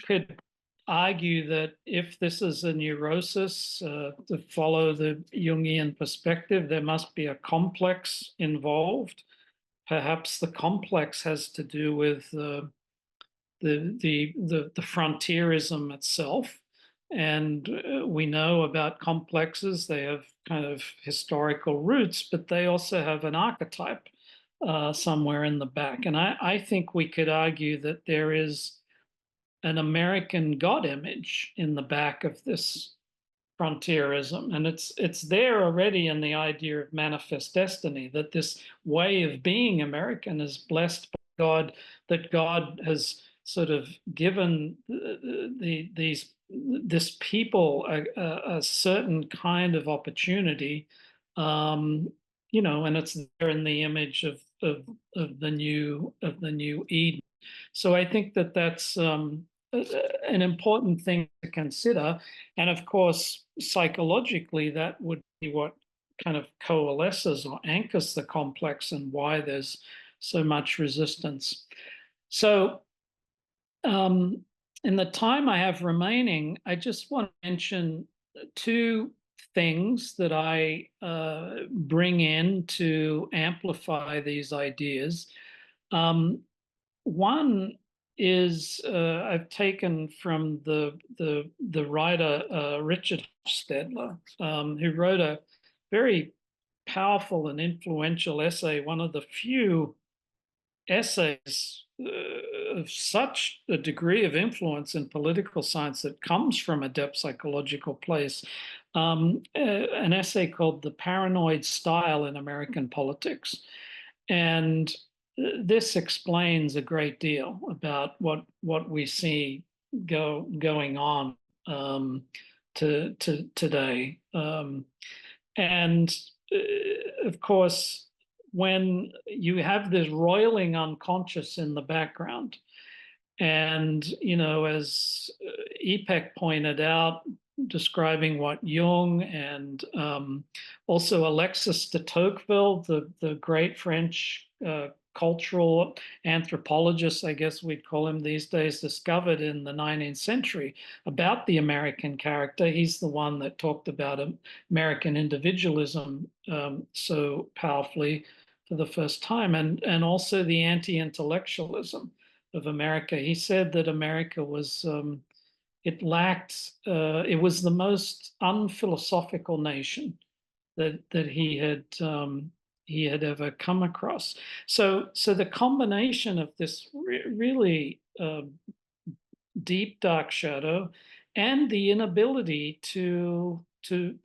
could argue that if this is a neurosis, to follow the Jungian perspective, there must be a complex involved. Perhaps the complex has to do with the frontierism itself. And we know about complexes, they have kind of historical roots, but they also have an archetype somewhere in the back. And I think we could argue that there is an American God image in the back of this frontierism. And it's there already in the idea of manifest destiny, that this way of being American is blessed by God, that God has sort of given this people a certain kind of opportunity, and it's there in the image of the new Eden. So I think that that's an important thing to consider, and of course psychologically that would be what kind of coalesces or anchors the complex and why there's so much resistance. So in the time I have remaining, I just want to mention two things that I bring in to amplify these ideas. One is I've taken from the writer Richard Hofstadter, who wrote a very powerful and influential essay, one of the few essays of such a degree of influence in political science that comes from a depth psychological place, an essay called The Paranoid Style in American Politics. And this explains a great deal about what we see going on today. And of course, when you have this roiling unconscious in the background, and as Ipek pointed out, describing what Jung and also Alexis de Tocqueville, the great French cultural anthropologists, I guess we'd call him these days, discovered in the 19th century about the American character. He's the one that talked about American individualism so powerfully for the first time, and also the anti-intellectualism of America. He said that America was, it was the most unphilosophical nation that he had ever come across. So the combination of this really deep dark shadow and the inability to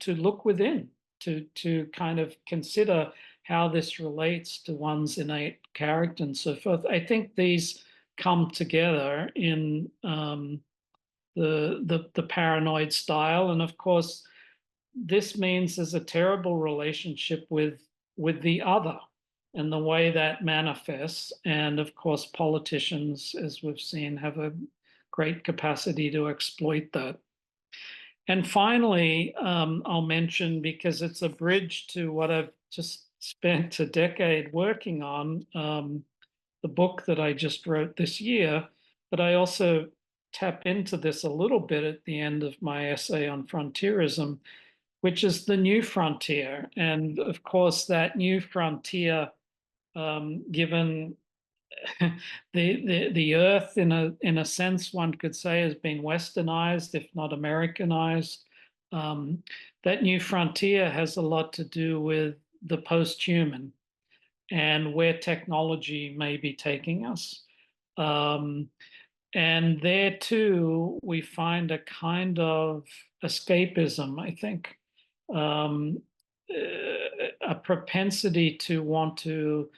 look within, to kind of consider how this relates to one's innate character and so forth. I think these come together in the paranoid style, and of course, this means there's a terrible relationship with the other and the way that manifests. And of course, politicians, as we've seen, have a great capacity to exploit that. And finally, I'll mention, because it's a bridge to what I've just spent a decade working on, the book that I just wrote this year, but I also tap into this a little bit at the end of my essay on frontierism, which is the new frontier. And of course, that new frontier, given the earth, in a sense, one could say, has been westernized, if not Americanized. That new frontier has a lot to do with the post-human and where technology may be taking us. And there too, we find a kind of escapism, I think, a propensity to want to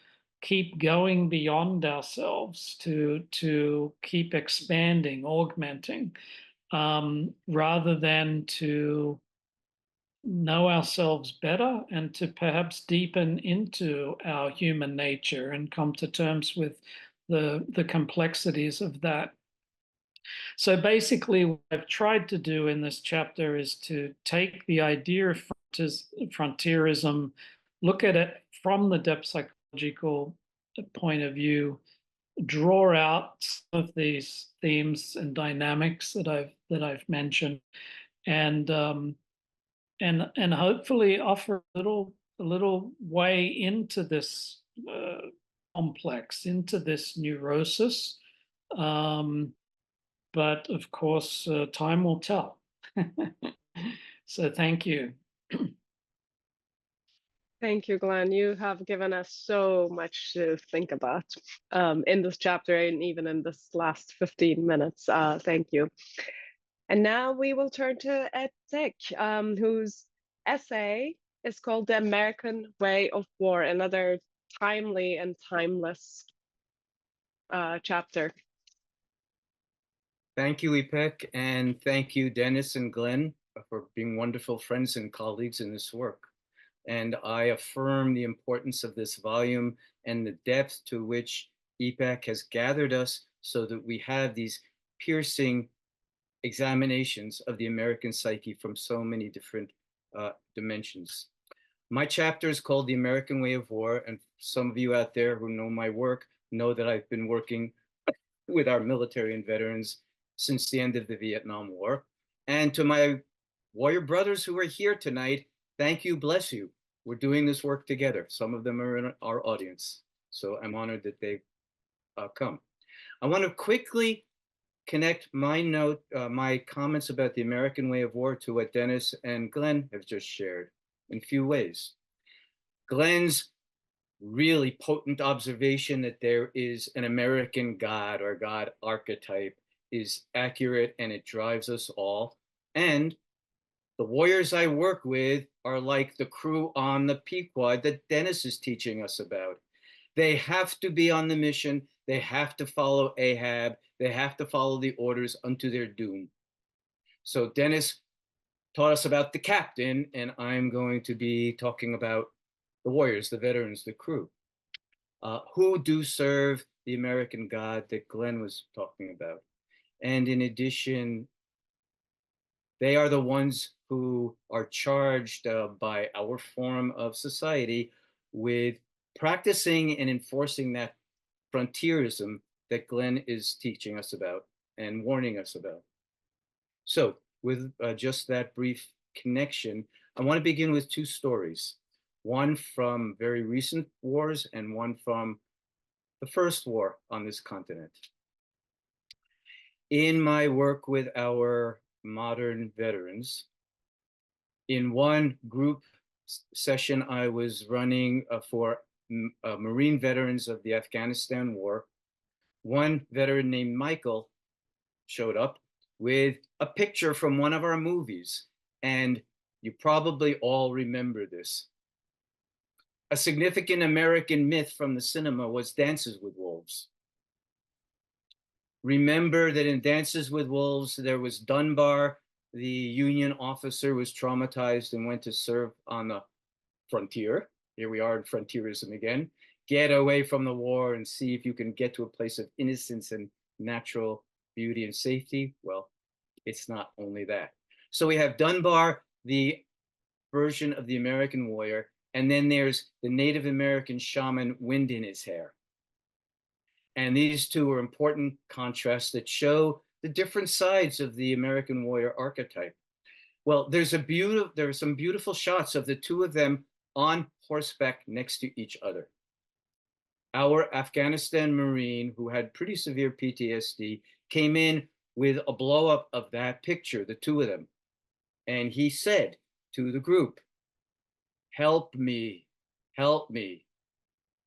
keep going beyond ourselves, to keep expanding, augmenting, rather than to know ourselves better and to perhaps deepen into our human nature and come to terms with the complexities of that. So basically, what I've tried to do in this chapter is to take the idea of frontierism, look at it from the depth psychological point of view, draw out some of these themes and dynamics that I've mentioned, and hopefully offer a little way into this complex, into this neurosis. But of course, time will tell. So thank you. Thank you, Glenn. You have given us so much to think about in this chapter and even in this last 15 minutes. Thank you. And now we will turn to Ipek, whose essay is called The American Way of War, another timely and timeless chapter. Thank you, Ipek, and thank you, Dennis and Glenn, for being wonderful friends and colleagues in this work. And I affirm the importance of this volume and the depth to which Ipek has gathered us so that we have these piercing examinations of the American psyche from so many different dimensions. My chapter is called The American Way of War, and some of you out there who know my work know that I've been working with our military and veterans since the end of the Vietnam War. And to my warrior brothers who are here tonight, thank you, bless you. We're doing this work together. Some of them are in our audience, so I'm honored that they've come. I want to quickly connect my comments about the American way of war to what Dennis and Glenn have just shared in a few ways. Glenn's really potent observation that there is an American God or God archetype is accurate, and it drives us all. And the warriors I work with are like the crew on the Pequod that Dennis is teaching us about. They have to be on the mission. They have to follow Ahab. They have to follow the orders unto their doom. So Dennis taught us about the captain, and I'm going to be talking about the warriors, the veterans, the crew, who do serve the American God that Glenn was talking about. And in addition, they are the ones who are charged by our form of society with practicing and enforcing that frontierism that Glen is teaching us about and warning us about. So with just that brief connection, I want to begin with two stories, one from very recent wars and one from the first war on this continent. In my work with our modern veterans, in one group session I was running for Marine veterans of the Afghanistan war, one veteran named Michael showed up with a picture from one of our movies. And you probably all remember this. A significant American myth from the cinema was Dances with Wolves. Remember that in Dances with Wolves, there was Dunbar, the Union officer, was traumatized and went to serve on the frontier. Here we are in frontierism again. Get away from the war and see if you can get to a place of innocence and natural beauty and safety. Well, it's not only that. So we have Dunbar, the version of the American warrior, and then there's the Native American shaman, wind in his hair. And these two are important contrasts that show the different sides of the American warrior archetype. Well, there are some beautiful shots of the two of them on horseback next to each other. Our Afghanistan Marine, who had pretty severe PTSD, came in with a blow-up of that picture, the two of them. And he said to the group, "Help me, help me.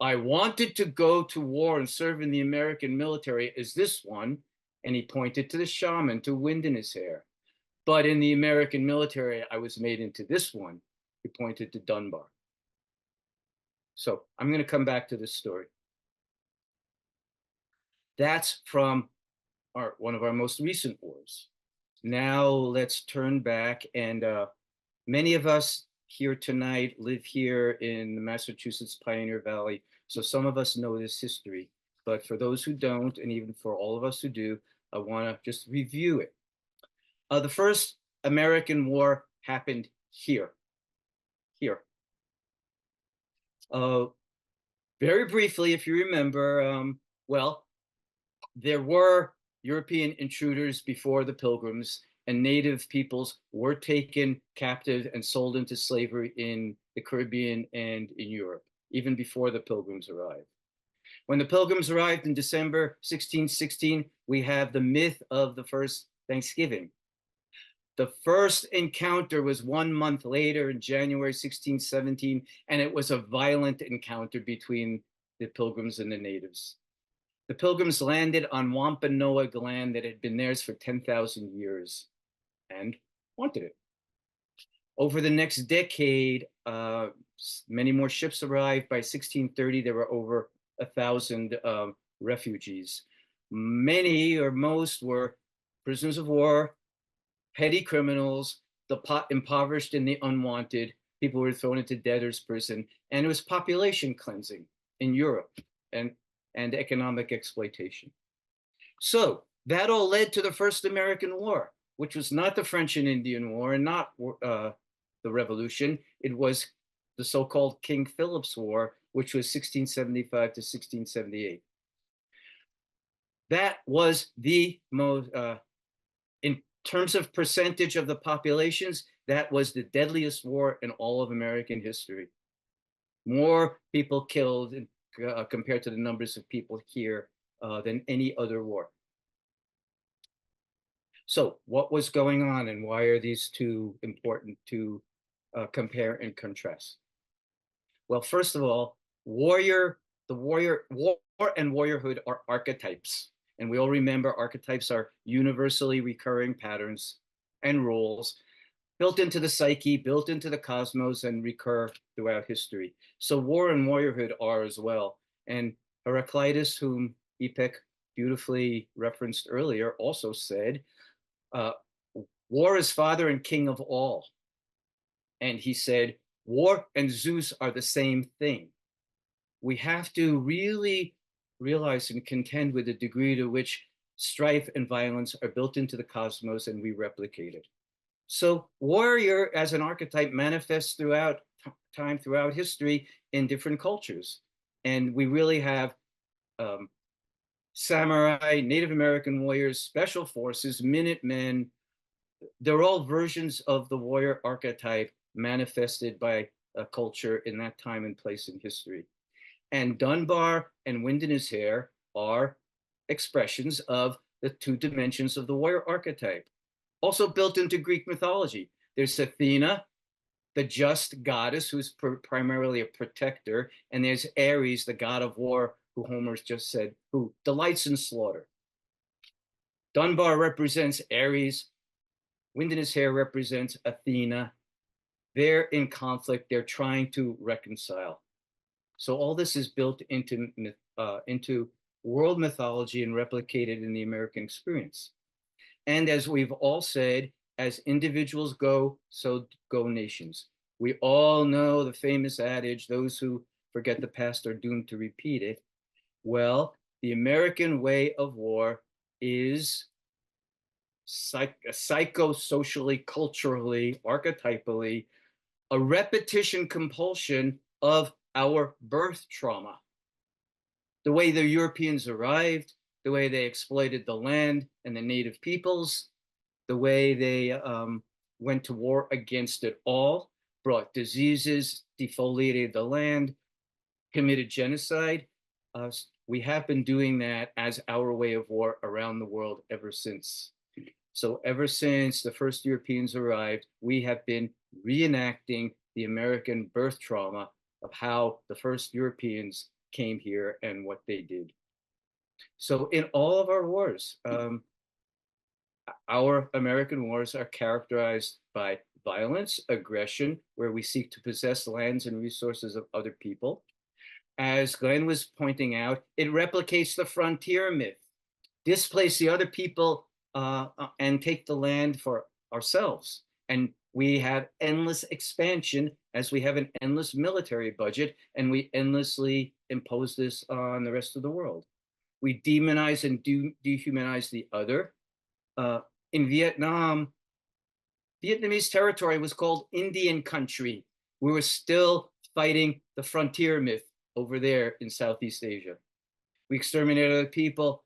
I wanted to go to war and serve in the American military as this one," and he pointed to the shaman, to wind in his hair. "But in the American military, I was made into this one." He pointed to Dunbar. So I'm going to come back to this story. That's from one of our most recent wars. Now let's turn back, and many of us here tonight live here in the Massachusetts Pioneer Valley, so some of us know this history, but for those who don't, and even for all of us who do, I want to just review it. The first American war happened here. Very briefly, if you remember, well, there were European intruders before the Pilgrims, and native peoples were taken captive and sold into slavery in the Caribbean and in Europe, even before the Pilgrims arrived. When the Pilgrims arrived in December 1616, we have the myth of the first Thanksgiving. The first encounter was 1 month later in January 1617, and it was a violent encounter between the Pilgrims and the natives. The Pilgrims landed on Wampanoag land that had been theirs for 10,000 years and wanted it. Over the next decade, many more ships arrived. By 1630, there were over 1,000 refugees. Many or most were prisoners of war, petty criminals, the impoverished and the unwanted. People were thrown into debtor's prison, and it was population cleansing in Europe and economic exploitation. So that all led to the first American War, which was not the French and Indian War and not the Revolution. It was the so-called King Philip's War, which was 1675 to 1678. That was the most, in terms of percentage of the populations, that was the deadliest war in all of American history. More people killed compared to the numbers of people here than any other war. So what was going on, and why are these two important to compare and contrast? Well, first of all, war and warriorhood are archetypes. And we all remember archetypes are universally recurring patterns and rules built into the psyche, built into the cosmos, and recur throughout history. So war and warriorhood are as well. And Heraclitus, whom Ipek beautifully referenced earlier, also said, war is father and king of all. And he said, war and Zeus are the same thing. We have to really realize and contend with the degree to which strife and violence are built into the cosmos and we replicate it. So warrior as an archetype manifests throughout time, throughout history in different cultures. And we really have samurai, Native American warriors, special forces, Minutemen. They're all versions of the warrior archetype manifested by a culture in that time and place in history. And Dunbar and Wind in His Hair are expressions of the two dimensions of the warrior archetype, also built into Greek mythology. There's Athena, the just goddess, who's primarily a protector, and there's Ares, the god of war, who Homer's just said, who delights in slaughter. Dunbar represents Ares. Wind in His Hair represents Athena. They're in conflict. They're trying to reconcile. So all this is built into world mythology and replicated in the American experience. And as we've all said, as individuals go, so go nations. We all know the famous adage, those who forget the past are doomed to repeat it. Well, the American way of war is psycho-socially, culturally, archetypally, a repetition compulsion of our birth trauma. The way the Europeans arrived, the way they exploited the land and the native peoples, the way they went to war against it all, brought diseases, defoliated the land, committed genocide. We have been doing that as our way of war around the world ever since. So ever since the first Europeans arrived, we have been reenacting the American birth trauma of how the first Europeans came here and what they did. So in all of our wars, our American wars are characterized by violence, aggression, where we seek to possess lands and resources of other people. As Glenn was pointing out, it replicates the frontier myth, displace the other people and take the land for ourselves. And we have endless expansion as we have an endless military budget, and we endlessly impose this on the rest of the world. We demonize and dehumanize the other. In Vietnam, Vietnamese territory was called Indian country. We were still fighting the frontier myth over there in Southeast Asia. We exterminated other people,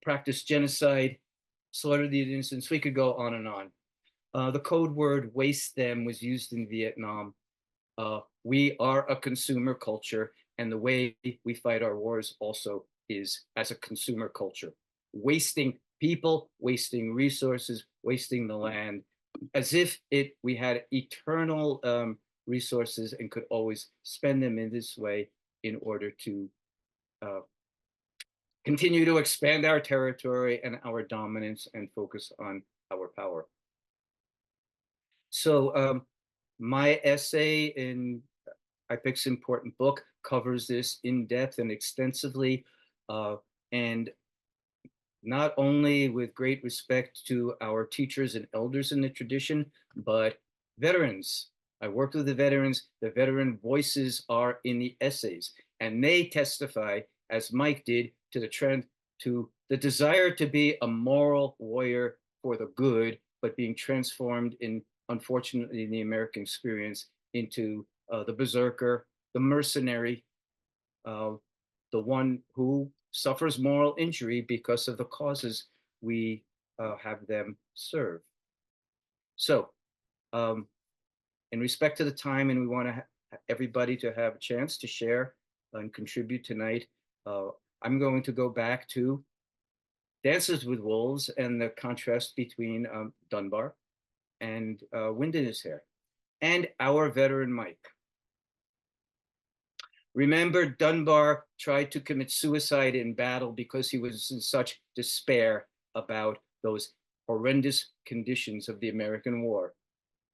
practiced genocide, slaughtered the innocents. We could go on and on. The code word waste them was used in Vietnam. We are a consumer culture, and the way we fight our wars also is as a consumer culture, wasting people, wasting resources, wasting the land, as if we had eternal resources and could always spend them in this way in order to continue to expand our territory and our dominance and focus on our power. So my essay in Ipek's important book covers this in depth and extensively, and not only with great respect to our teachers and elders in the tradition, but veterans. I worked with the veterans. The veteran voices are in the essays, and they testify, as Mike did, to the trend, to the desire to be a moral warrior for the good, but being transformed in, unfortunately, in the American experience into the berserker, the mercenary, the one who suffers moral injury because of the causes we have them serve. So in respect to the time, and we want to everybody to have a chance to share and contribute tonight, I'm going to go back to Dances with Wolves and the contrast between Dunbar and Wind in His Hair, and our veteran Mike. Remember, Dunbar tried to commit suicide in battle because he was in such despair about those horrendous conditions of the American War,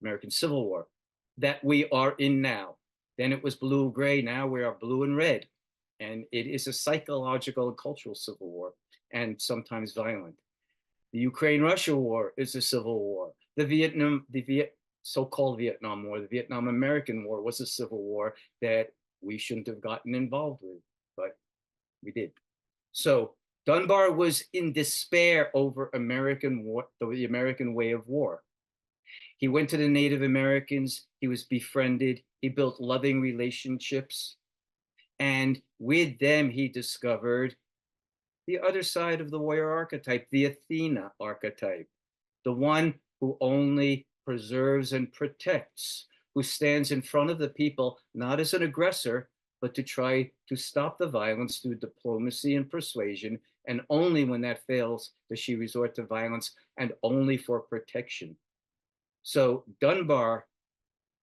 American Civil War, that we are in now. Then it was blue-gray, now we are blue and red. And it is a psychological and cultural civil war, and sometimes violent. The Ukraine-Russia war is a civil war. The so-called Vietnam War, the Vietnam-American War was a civil war that we shouldn't have gotten involved with, but we did. So Dunbar was in despair over American war, the American way of war. He went to the Native Americans, he was befriended, he built loving relationships, and with them he discovered the other side of the warrior archetype, the Athena archetype, the one who only preserves and protects, who stands in front of the people, not as an aggressor, but to try to stop the violence through diplomacy and persuasion. And only when that fails does she resort to violence, and only for protection. So Dunbar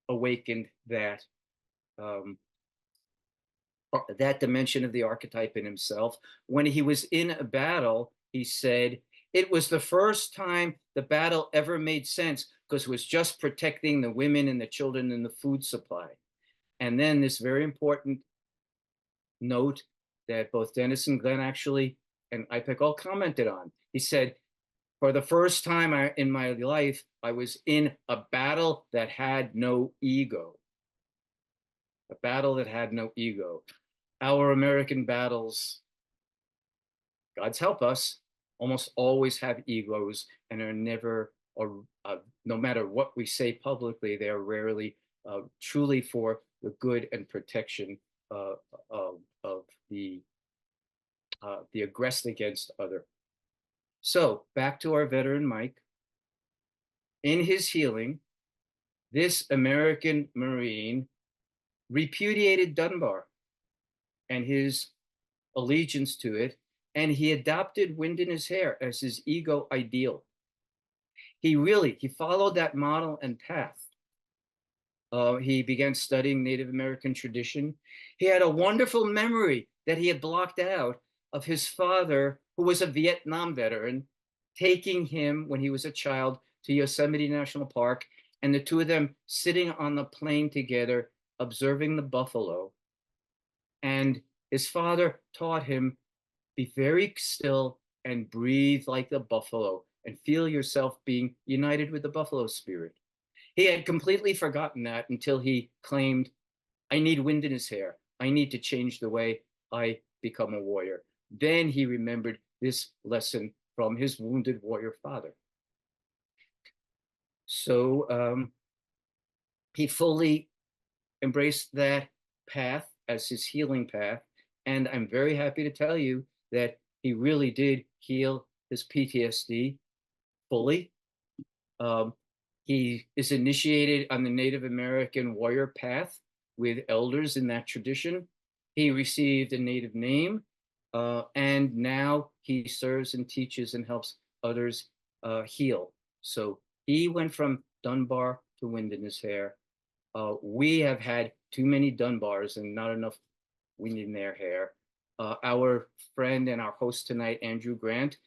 awakened that that dimension of the archetype in himself. When he was in a battle, he said, it was the first time the battle ever made sense because it was just protecting the women and the children and the food supply. And then this very important note that both Dennis and Glenn actually, and Ipek all commented on. He said, for the first time in my life, I was in a battle that had no ego. A battle that had no ego. Our American battles, God's help us, almost always have egos and are never, or no matter what we say publicly, they are rarely truly for the good and protection of the aggressed against other. So back to our veteran Mike. In his healing, this American Marine repudiated Dunbar and his allegiance to it, and he adopted wind in his hair as his ego ideal. He followed that model and path. He began studying Native American tradition. He had a wonderful memory that he had blocked out of his father, who was a Vietnam veteran, taking him when he was a child to Yosemite National Park, and the two of them sitting on the plane together, observing the buffalo. And his father taught him, be very still and breathe like the buffalo and feel yourself being united with the buffalo spirit. He had completely forgotten that until he claimed, I need wind in his hair. I need to change the way I become a warrior. Then he remembered this lesson from his wounded warrior father. So he fully embraced that path as his healing path. And I'm very happy to tell you that he really did heal his PTSD fully. He is initiated on the Native American warrior path with elders in that tradition. He received a Native name, and now he serves and teaches and helps others heal. So he went from Dunbar to wind in his hair. We have had too many Dunbars and not enough wind in their hair. Our friend and our host tonight, Andrew Grant,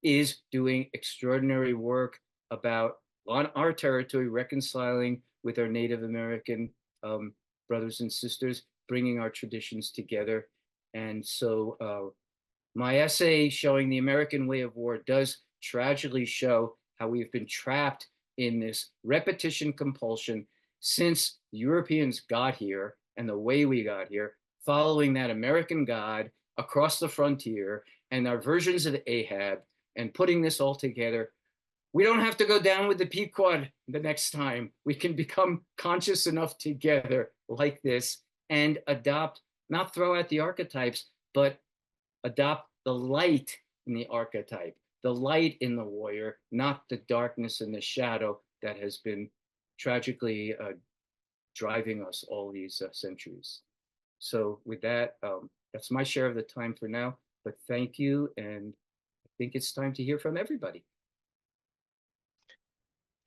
is doing extraordinary work about, on our territory, reconciling with our Native American brothers and sisters, bringing our traditions together. And so my essay showing the American way of war does tragically show how we've been trapped in this repetition compulsion since Europeans got here and the way we got here, following that American God across the frontier and our versions of Ahab and putting this all together. We don't have to go down with the Pequod the next time. We can become conscious enough together like this and adopt, not throw out the archetypes, but adopt the light in the archetype, the light in the warrior, not the darkness and the shadow that has been tragically driving us all these centuries. So with that, that's my share of the time for now, but thank you. And I think it's time to hear from everybody.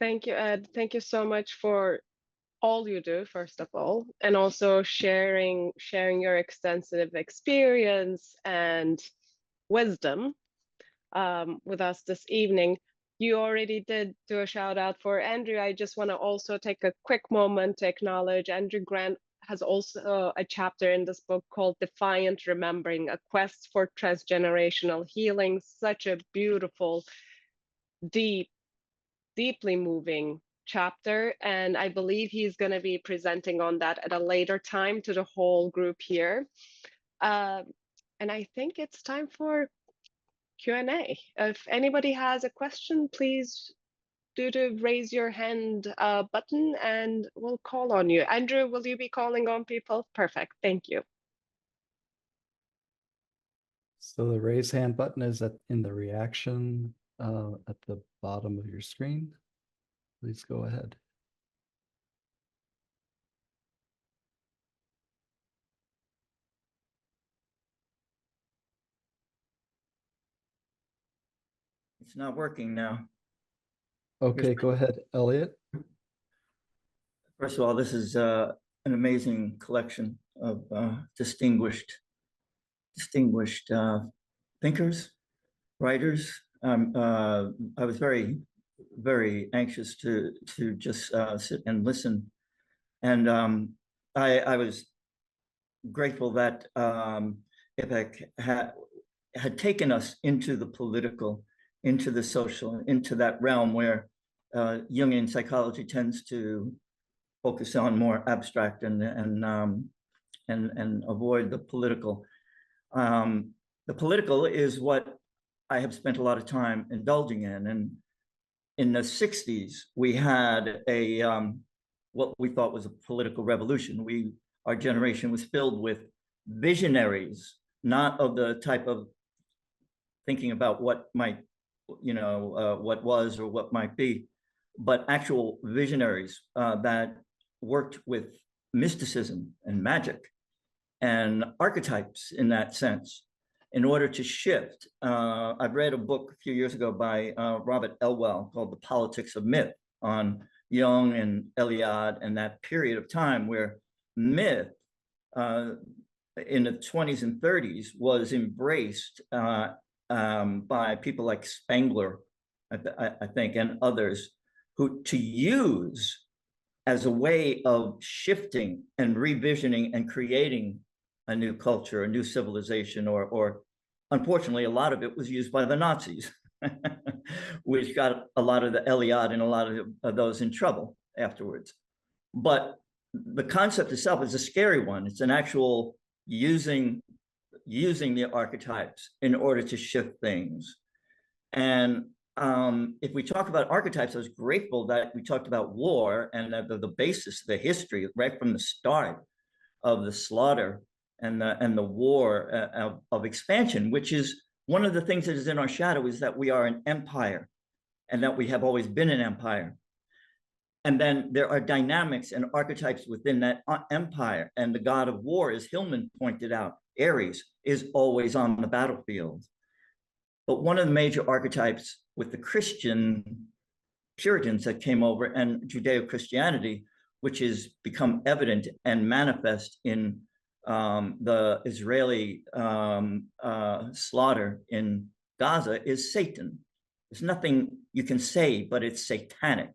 Thank you, Ed. Thank you so much for all you do, first of all, and also sharing your extensive experience and wisdom with us this evening. You already did do a shout out for Andrew. I just want to also take a quick moment to acknowledge Andrew Grant has also a chapter in this book called Defiant Remembering, a quest for transgenerational healing. Such a beautiful, deeply moving chapter. And I believe he's going to be presenting on that at a later time to the whole group here. And I think it's time for Q&A. If anybody has a question, please do the raise your hand button and we'll call on you. Andrew, will you be calling on people? Perfect. Thank you. So the raise hand button is in the reaction at the bottom of your screen. Please go ahead. It's not working now. Okay, go ahead, Elliot. First of all, this is an amazing collection of distinguished thinkers, writers. I was very, very anxious to just sit and listen, and I was grateful that Ipek had taken us into the political, into the social, into that realm where Jungian psychology tends to focus on more abstract and avoid the political. The political is what I have spent a lot of time indulging in. And in the 60s, we had a what we thought was a political revolution. Our generation was filled with visionaries, not of the type of thinking about what might, what was or what might be, but actual visionaries that worked with mysticism and magic and archetypes in that sense in order to shift. I've read a book a few years ago by Robert Elwell called The Politics of Myth on Jung and Eliade and that period of time where myth in the 20s and 30s was embraced by people like Spengler, I think, and others, who to use as a way of shifting and revisioning and creating a new culture, a new civilization, or unfortunately, a lot of it was used by the Nazis, which got a lot of the Eliade and a lot of those in trouble afterwards. But the concept itself is a scary one. It's an actual using the archetypes in order to shift things. And if we talk about archetypes, I was grateful that we talked about war and the basis, the history, right from the start of the slaughter and the war of expansion, which is one of the things that is in our shadow, is that we are an empire and that we have always been an empire. And then there are dynamics and archetypes within that empire. And the god of war, as Hillman pointed out, Ares, is always on the battlefield. But one of the major archetypes with the Christian Puritans that came over and Judeo-Christianity, which has become evident and manifest in the Israeli slaughter in Gaza, is Satan. There's nothing you can say, but it's satanic,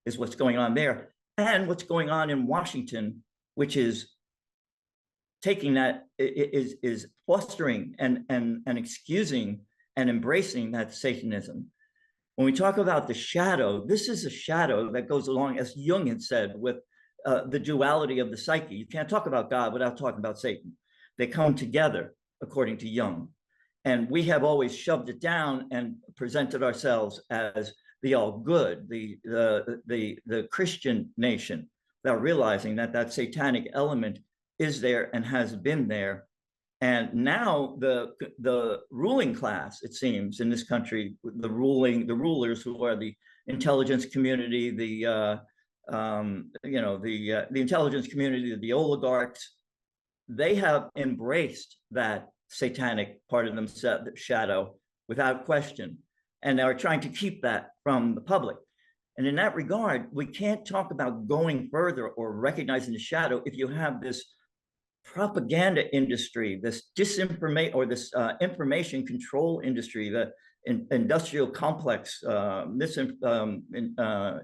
is what's going on there. And what's going on in Washington, which is taking that, is fostering and excusing and embracing that Satanism. When we talk about the shadow, this is a shadow that goes along, as Jung had said, with the duality of the psyche. You can't talk about God without talking about Satan. They come together, according to Jung. And we have always shoved it down and presented ourselves as the all good, the Christian nation, without realizing that that satanic element is there and has been there. And now the ruling class, it seems, in this country, the rulers who are the intelligence community, the intelligence community, the oligarchs, they have embraced that satanic part of themselves, shadow, without question, and they are trying to keep that from the public. And in that regard, we can't talk about going further or recognizing the shadow if you have this propaganda industry, this disinformation or this information control industry, the industrial complex,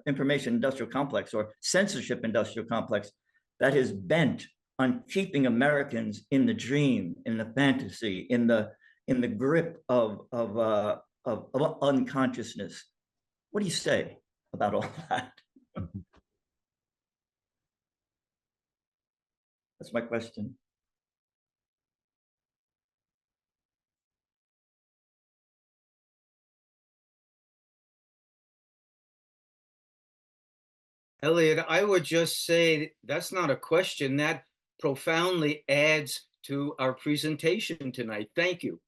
information industrial complex or censorship industrial complex that is bent on keeping Americans in the dream, in the fantasy, in the grip of unconsciousness. What do you say about all that? That's my question. Elliot, I would just say that's not a question. That profoundly adds to our presentation tonight. Thank you.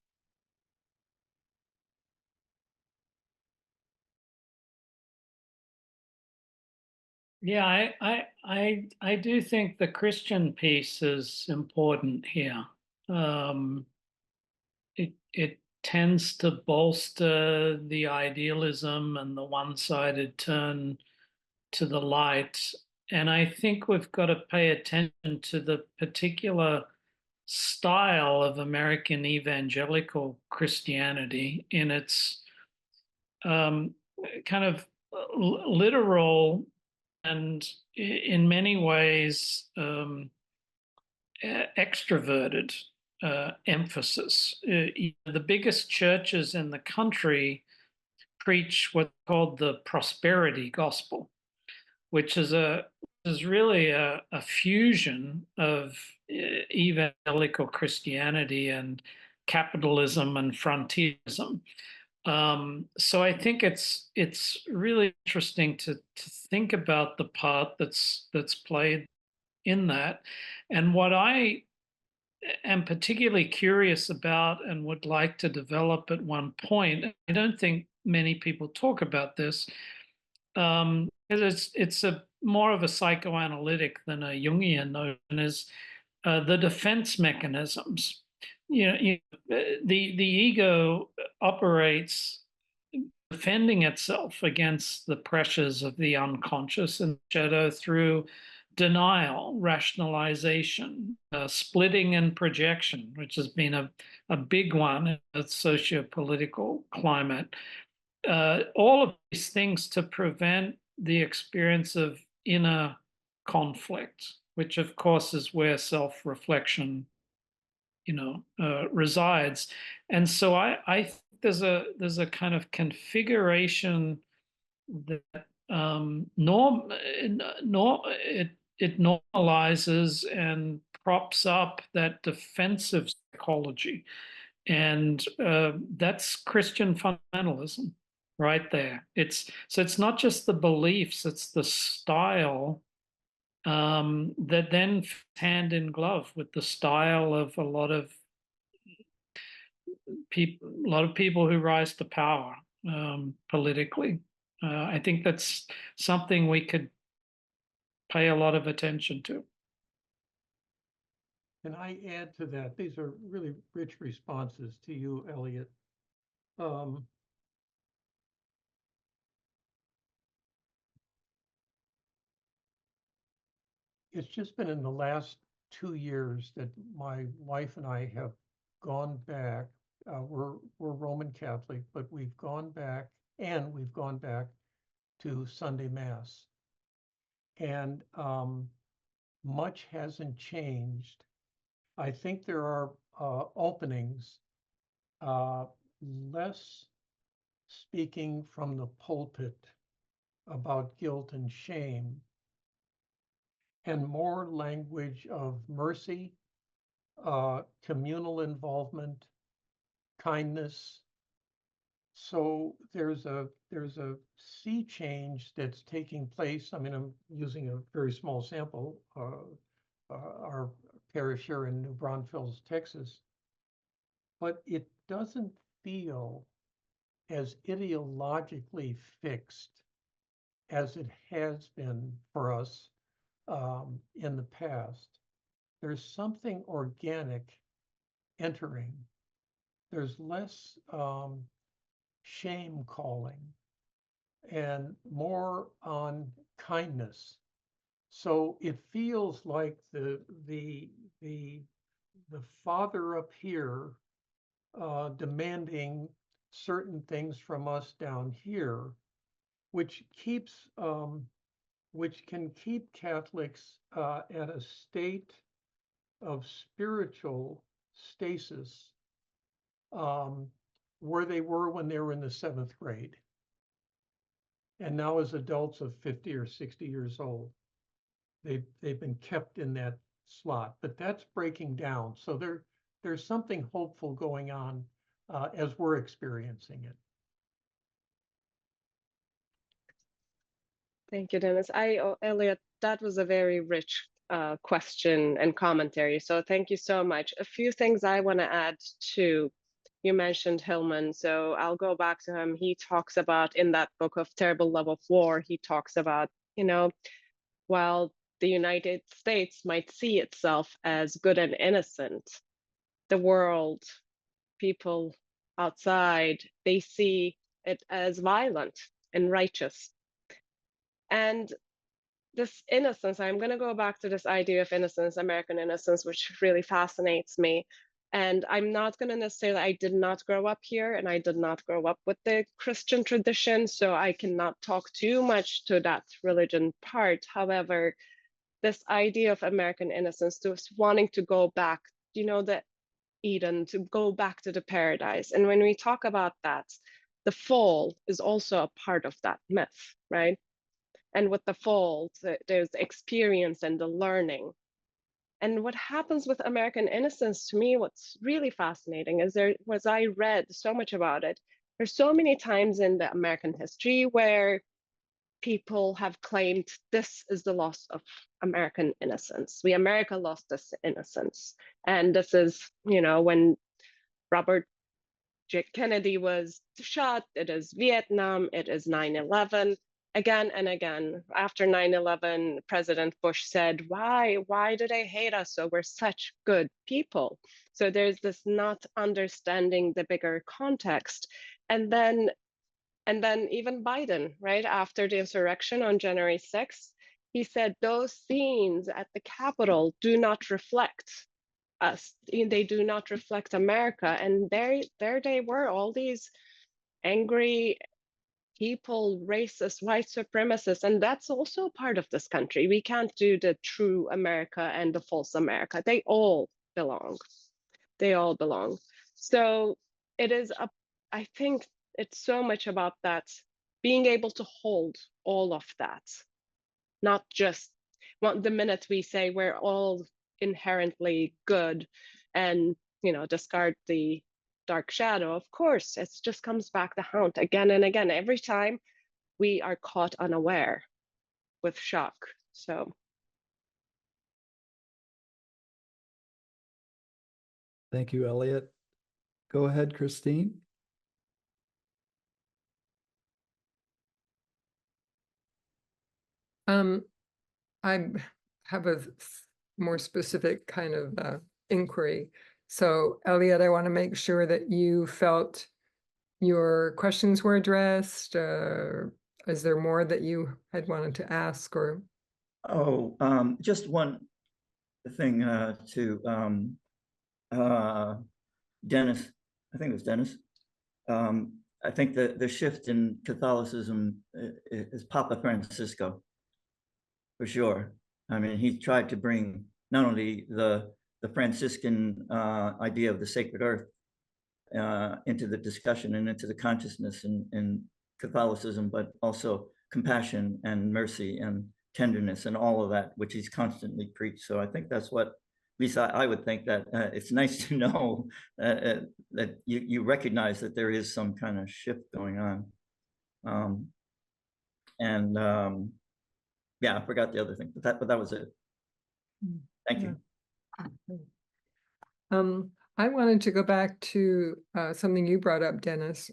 Yeah, I do think the Christian piece is important here. It tends to bolster the idealism and the one-sided turn to the light. And I think we've got to pay attention to the particular style of American evangelical Christianity in its kind of literal and in many ways extroverted emphasis. The biggest churches in the country preach what's called the prosperity gospel, which is really a fusion of evangelical Christianity and capitalism and frontierism. So I think it's really interesting to think about the part that's played in that, and what I am particularly curious about and would like to develop at one point. I don't think many people talk about this, because it's a more of a psychoanalytic than a Jungian notion, is the defense mechanisms. The ego operates defending itself against the pressures of the unconscious and shadow through denial, rationalization, splitting and projection, which has been a big one in the socio-political climate. All of these things to prevent the experience of inner conflict, which of course is where self-reflection, resides. And so I think there's a kind of configuration that it normalizes and props up that defensive psychology, and that's Christian fundamentalism right there. It's not just the beliefs, it's the style that then fits hand in glove with the style of a lot of people who rise to power politically. I think that's something we could pay a lot of attention to. Can I add to that? These are really rich responses to you, Elliot. It's just been in the last 2 years that my wife and I have gone back. We're Roman Catholic, but we've gone back to Sunday Mass, and much hasn't changed. I think there are openings, less speaking from the pulpit about guilt and shame, and more language of mercy, communal involvement, kindness. So there's a sea change that's taking place. I mean, I'm using a very small sample. Our parish here in New Braunfels, Texas, but it doesn't feel as ideologically fixed as it has been for us in the past. There's something organic entering. There's less shame calling and more on kindness. So it feels like the Father up here demanding certain things from us down here, which can keep Catholics at a state of spiritual stasis where they were when they were in the 7th grade, and now as adults of 50 or 60 years old. They've been kept in that slot, but that's breaking down. So there's something hopeful going on as we're experiencing it. Thank you, Dennis. Elliot, that was a very rich question and commentary. So thank you so much. A few things I want to add to. You mentioned Hillman, so I'll go back to him. He talks about, in that book of Terrible Love of War, he talks about, while the United States might see itself as good and innocent, the world, people outside, they see it as violent and righteous. And this innocence, I'm going to go back to this idea of innocence, American innocence, which really fascinates me. And I'm not going to necessarily, I did not grow up here and I did not grow up with the Christian tradition, so I cannot talk too much to that religion part. However, this idea of American innocence, to wanting to go back, you know, the Eden, to go back to the paradise. And when we talk about that, the fall is also a part of that myth, right? And with the fall, there's the experience and the learning. And what happens with American innocence, to me, what's really fascinating is I read so much about it, there's so many times in the American history where people have claimed this is the loss of American innocence. America lost this innocence. And this is, you know, when Robert J. Kennedy was shot, it is Vietnam, it is 9/11. Again and again, after 9/11, President Bush said, why do they hate us? So we're such good people. So there's this not understanding the bigger context. And then even Biden, right after the insurrection on January 6th, he said those scenes at the Capitol do not reflect us. They do not reflect America. And there they were, all these angry people, racist, white supremacists, and that's also part of this country. We can't do the true America and the false America. They all belong. They all belong. So it is I think it's so much about that, being able to hold all of that, not just the minute we say we're all inherently good and, you know, discard the dark shadow. Of course, it just comes back to haunt again and again. Every time we are caught unaware with shock. So Thank you, Elliot. Go ahead, Christine. I have a more specific kind of inquiry. So, Elliot, I want to make sure that you felt your questions were addressed. Is there more that you had wanted to ask, or? Oh, just one thing to Dennis. I think it was Dennis. I think the shift in Catholicism is Papa Francisco, for sure. I mean, he tried to bring not only the Franciscan idea of the sacred earth into the discussion and into the consciousness in Catholicism, but also compassion and mercy and tenderness and all of that, which he's constantly preached. So I think that's what, at least I would think that it's nice to know that you recognize that there is some kind of shift going on. Yeah, I forgot the other thing, but that was it. Thank you. I wanted to go back to something you brought up, Dennis.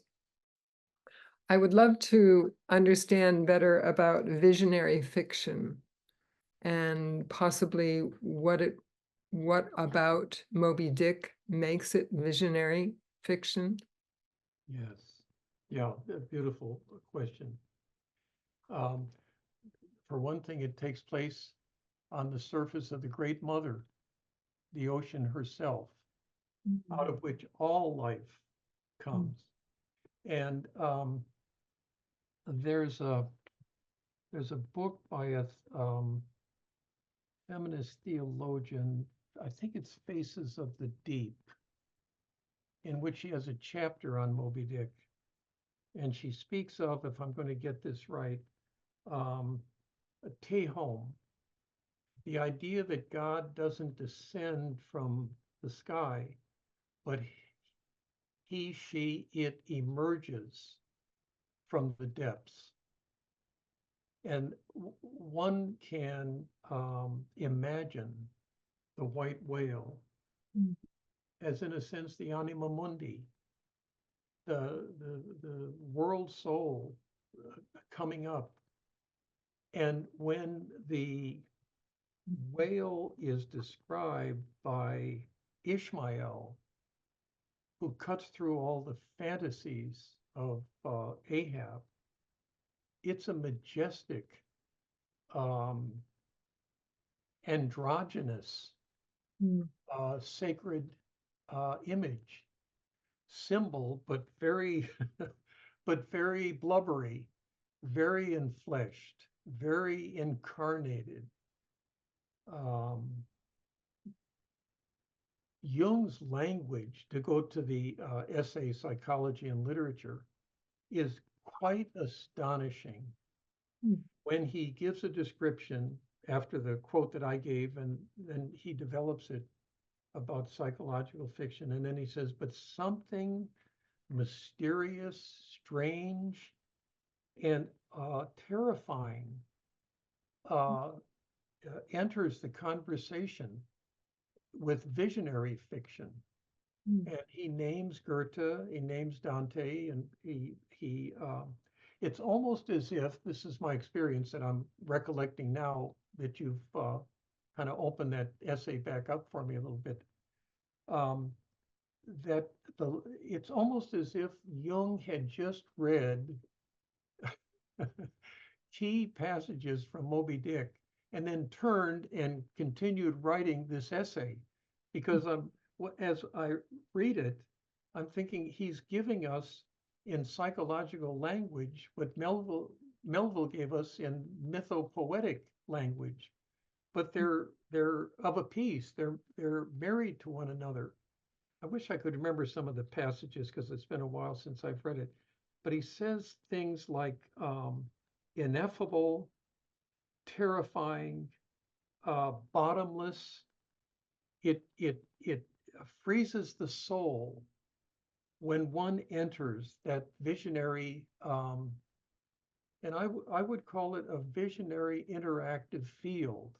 I would love to understand better about visionary fiction and possibly what about Moby Dick makes it visionary fiction. Yes. Yeah, a beautiful question. For one thing, it takes place on the surface of the Great Mother, the ocean herself, out of which all life comes. And there's a book by a feminist theologian, I think it's Faces of the Deep, in which she has a chapter on Moby Dick. And she speaks of, if I'm going to get this right, a Tehom, the idea that God doesn't descend from the sky, but he, she, it emerges from the depths. And one can imagine the white whale as, in a sense, the anima mundi, the world soul coming up And when the whale is described by Ishmael, who cuts through all the fantasies of Ahab, it's a majestic, androgynous, sacred image, symbol, but very, but very blubbery, very enfleshed, very incarnated. Jung's language, to go to the essay Psychology and Literature, is quite astonishing. When he gives a description after the quote that I gave, and then he develops it about psychological fiction, and then he says, but something mysterious, strange, and terrifying enters the conversation with visionary fiction. And he names Goethe, he names Dante, and it's almost as if, this is my experience that I'm recollecting now that you've kind of opened that essay back up for me a little bit, that it's almost as if Jung had just read key passages from Moby Dick and then turned and continued writing this essay, because as I read it, I'm thinking he's giving us in psychological language what Melville gave us in mythopoetic language, but they're of a piece. They're married to one another. I wish I could remember some of the passages because it's been a while since I've read it. But he says things like ineffable, terrifying, bottomless. It freezes the soul when one enters that visionary, and I would call it a visionary interactive field.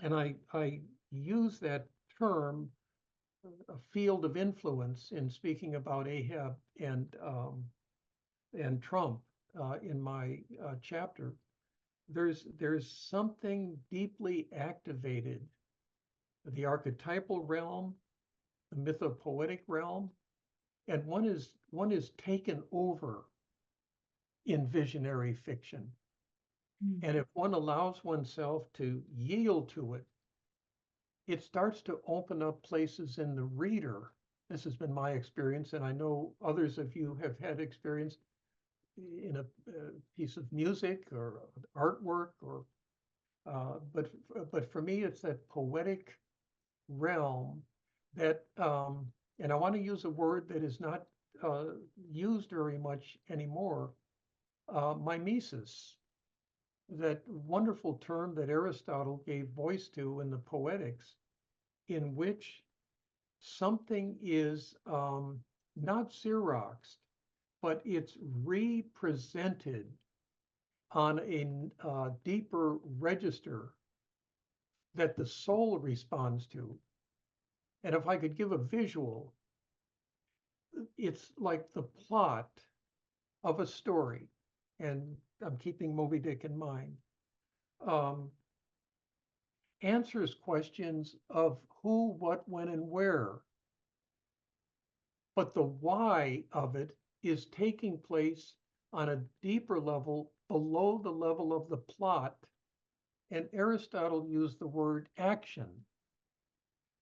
And I use that term, a field of influence, in speaking about Ahab and Trump in my chapter. There's something deeply activated, the archetypal realm, the mythopoetic realm, and one is taken over in visionary fiction. And if one allows oneself to yield to it, it starts to open up places in the reader. This has been my experience, and I know others of you have had experience in a piece of music or artwork, or but for me, it's that poetic realm that, and I want to use a word that is not used very much anymore, mimesis, that wonderful term that Aristotle gave voice to in the Poetics, in which something is not Xeroxed, but it's represented on a deeper register that the soul responds to. And if I could give a visual, it's like the plot of a story, and I'm keeping Moby Dick in mind, answers questions of who, what, when, and where. But the why of it is taking place on a deeper level, below the level of the plot. And Aristotle used the word action.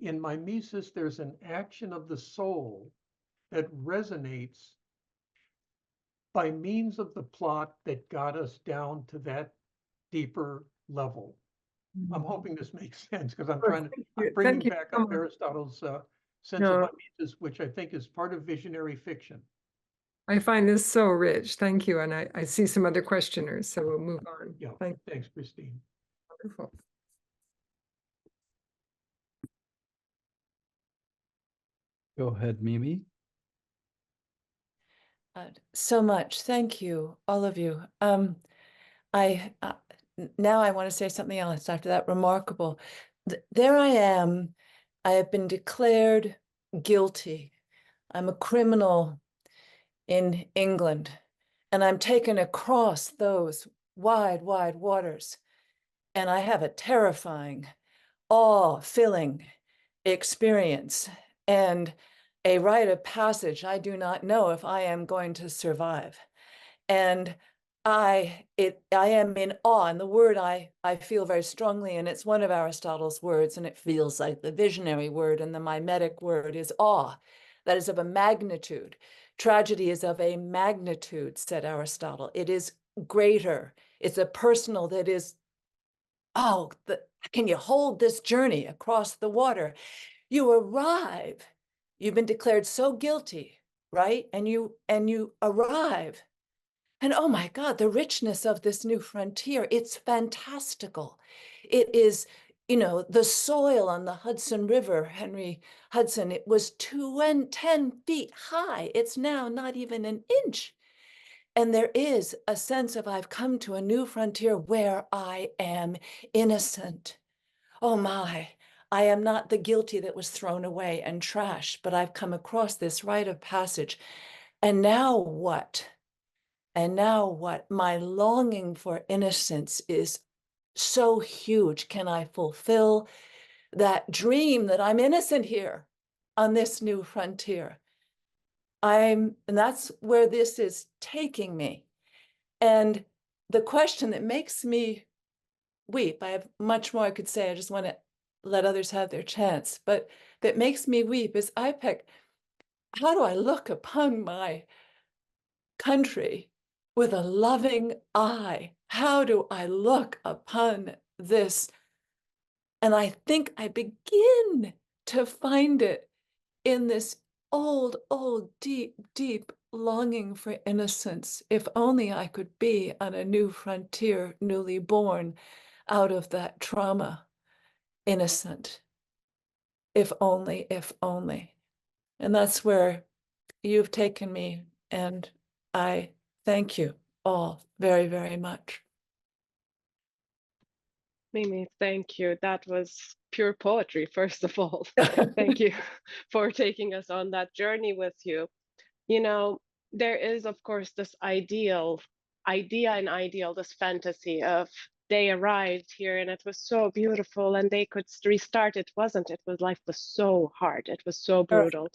In mimesis, there's an action of the soul that resonates by means of the plot that got us down to that deeper level. I'm hoping this makes sense, because I'm bringing back up Aristotle's sense of mimesis, which I think is part of visionary fiction. I find this so rich. Thank you. And I see some other questioners, so we'll move on. Yeah, thanks, Christine. Wonderful. Go ahead, Mimi. So much. Thank you, all of you. Now I want to say something else after that. Remarkable. There I am. I have been declared guilty. I'm a criminal in England, and I'm taken across those wide, wide waters. And I have a terrifying, awe-filling experience and a rite of passage. I do not know if I am going to survive. And I am in awe, and the word I feel very strongly, and it's one of Aristotle's words, and it feels like the visionary word, and the mimetic word is awe. That is of a magnitude. Tragedy is of a magnitude, said Aristotle. It is greater. It's a personal that is, can you hold this journey across the water? You arrive. You've been declared so guilty, right? And you arrive. And oh my God, the richness of this new frontier, it's fantastical. It is, the soil on the Hudson River, Henry Hudson, it was 10 feet high. It's now not even an inch. And there is a sense of I've come to a new frontier where I am innocent. Oh my, I am not the guilty that was thrown away and trashed, but I've come across this rite of passage. And now what? And now what? My longing for innocence is so huge. Can I fulfill that dream that I'm innocent here on this new frontier? And that's where this is taking me. And the question that makes me weep, I have much more I could say, I just want to let others have their chance, but that makes me weep is, Ipek, how do I look upon my country with a loving eye? How do I look upon this? And I think I begin to find it in this old, deep, deep longing for innocence. If only I could be on a new frontier, newly born out of that trauma, innocent. If only, if only. And that's where you've taken me, and I thank you all very, very much. Mimi, thank you. That was pure poetry, first of all. Thank you for taking us on that journey with you. There is, of course, this ideal, this fantasy of they arrived here and it was so beautiful and they could restart. It wasn't. Life was so hard. It was so brutal.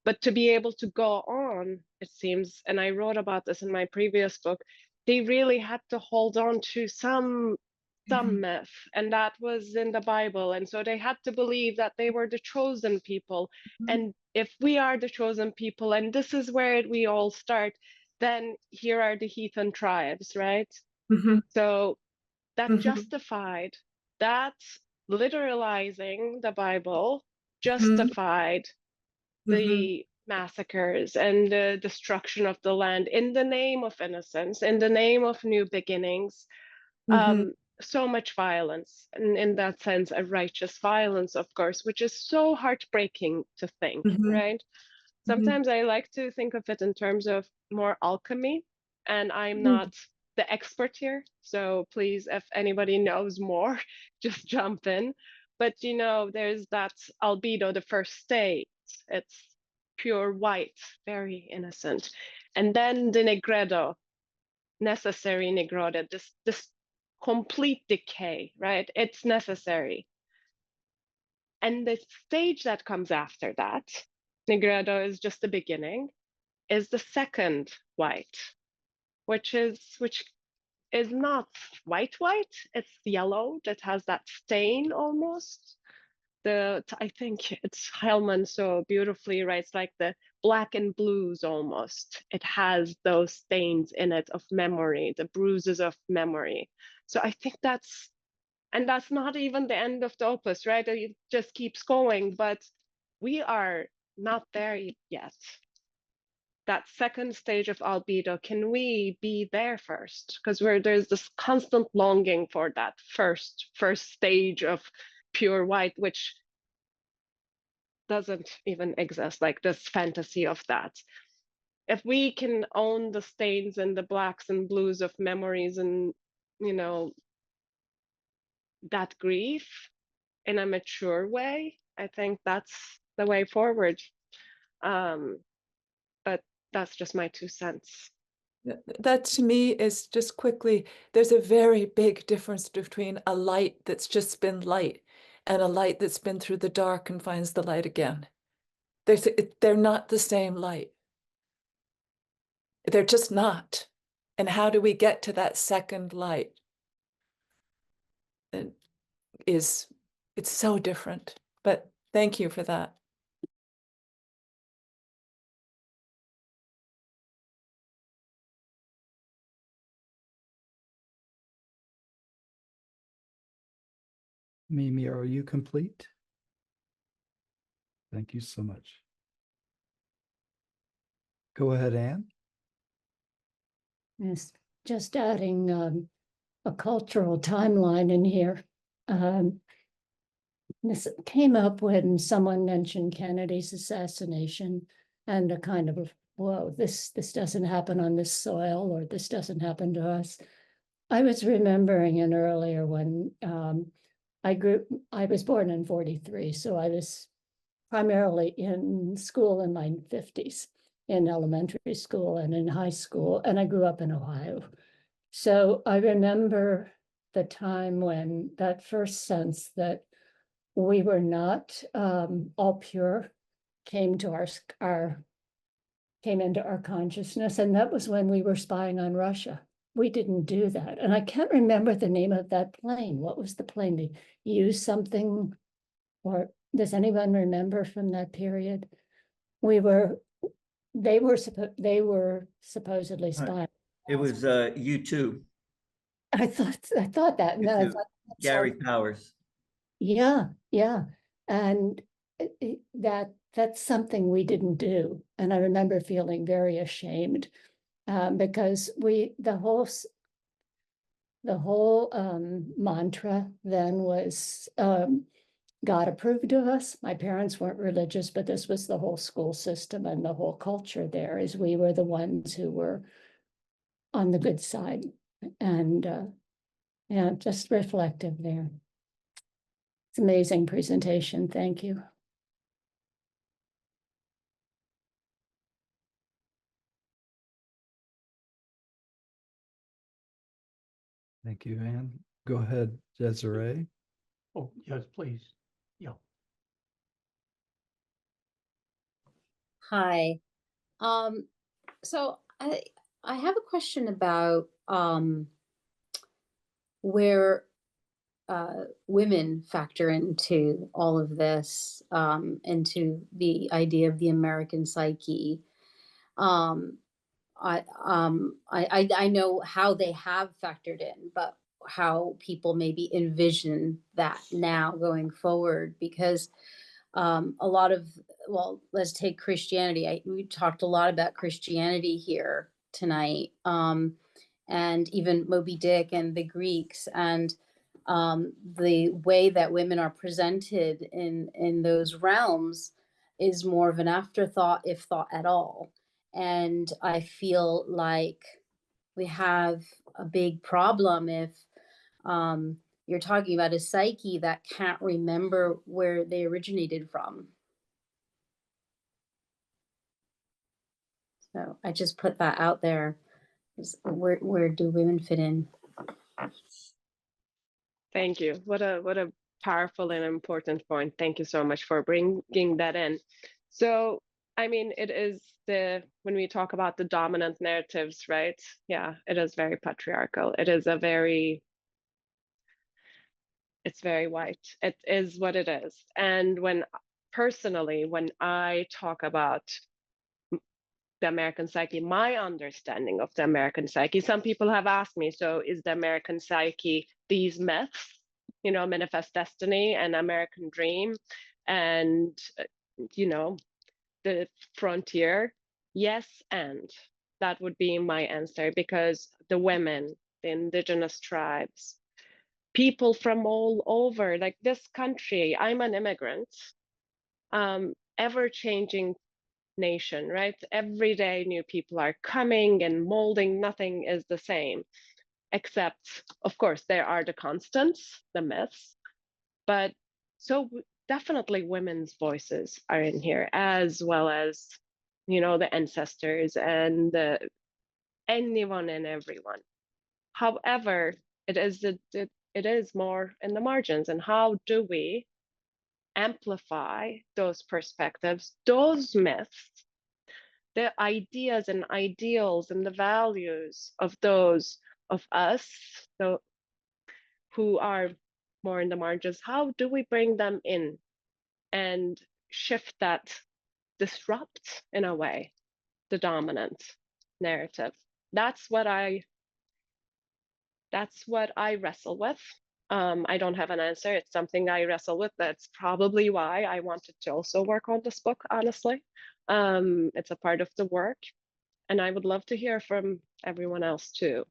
But to be able to go on, it seems, and I wrote about this in my previous book, they really had to hold on to some myth, and that was in the Bible. And so they had to believe that they were the chosen people. And if we are the chosen people, and this is where we all start, then here are the heathen tribes, right? So that justified, that literalizing the Bible justified the massacres and the destruction of the land in the name of innocence, in the name of new beginnings. So much violence, and in that sense, a righteous violence, of course, which is so heartbreaking to think, right? Sometimes I like to think of it in terms of more alchemy, and I'm not the expert here, so please, if anybody knows more, just jump in. But there's that albedo, the first state. It's pure white, very innocent. And then the negredo, necessary negredo, this complete decay, right? It's necessary. And the stage that comes after that, negredo is just the beginning, is the second white, which is not white, it's yellow, that has that stain almost. I think it's Hellman so beautifully writes, like the black and blues almost. It has those stains in it of memory, the bruises of memory. So I think that's not even the end of the opus, right? It just keeps going, but we are not there yet. That second stage of albedo, can we be there first? Because there's this constant longing for that first stage of pure white, which doesn't even exist, like this fantasy of that. If we can own the stains and the blacks and blues of memories and that grief in a mature way, I think that's the way forward. But that's just my 2 cents. That to me is just quickly, there's a very big difference between a light that's just been light and a light that's been through the dark and finds the light again. They're not the same light. They're just not. And how do we get to that second light? It's so different, but thank you for that. Mimi, are you complete? Thank you so much. Go ahead, Anne. Yes, just adding a cultural timeline in here. This came up when someone mentioned Kennedy's assassination and a kind of, whoa, this doesn't happen on this soil, or this doesn't happen to us. I was remembering an earlier one. I was born in 43, so I was primarily in school in my 50s, in elementary school and in high school, and I grew up in Ohio. So I remember the time when that first sense that we were not all pure came into our consciousness, and that was when we were spying on Russia. We didn't do that, and I can't remember the name of that plane. What was the plane? They used something, or does anyone remember from that period? They were supposedly spying. It was U2, I thought that, and then I U2, thought Gary Powers. yeah, and that's something we didn't do, and I remember feeling very ashamed because the whole mantra then was God approved of us. My parents weren't religious, but this was the whole school system and the whole culture there, is we were the ones who were on the good side. And yeah, just reflective there. It's an amazing presentation. Thank you. Thank you, Anne. Go ahead, Desiree. Oh, yes, please. Yeah. Hi. So I have a question about where women factor into all of this, into the idea of the American psyche. I know how they have factored in, but how people maybe envision that now going forward, because a lot of, well, let's take Christianity. We talked a lot about Christianity here tonight, and even Moby Dick and the Greeks, and the way that women are presented in those realms is more of an afterthought, if thought at all. And I feel like we have a big problem if you're talking about a psyche that can't remember where they originated from. So I just put that out there. Where do women fit in? Thank you. What a powerful and important point. Thank you so much for bringing that in. So, I mean, it is when we talk about the dominant narratives, right? Yeah, it is very patriarchal. It's very white. It is what it is. And personally, when I talk about the American psyche, my understanding of the American psyche, some people have asked me, so is the American psyche these myths, Manifest Destiny and American Dream and, the frontier? Yes, and that would be my answer, because the women, the indigenous tribes, people from all over, like this country, I'm an immigrant, ever-changing nation, right? Every day new people are coming and molding. Nothing is the same, except, of course, there are the constants, the myths, but so definitely women's voices are in here, as well as, the ancestors and anyone and everyone. However, it is more in the margins. And how do we amplify those perspectives, those myths, the ideas and ideals and the values of those of us who are more in the margins? How do we bring them in and shift that, disrupt in a way the dominant narrative? That's what I wrestle with. I don't have an answer. It's something I wrestle with. That's probably why I wanted to also work on this book, honestly. It's a part of the work, and I would love to hear from everyone else too.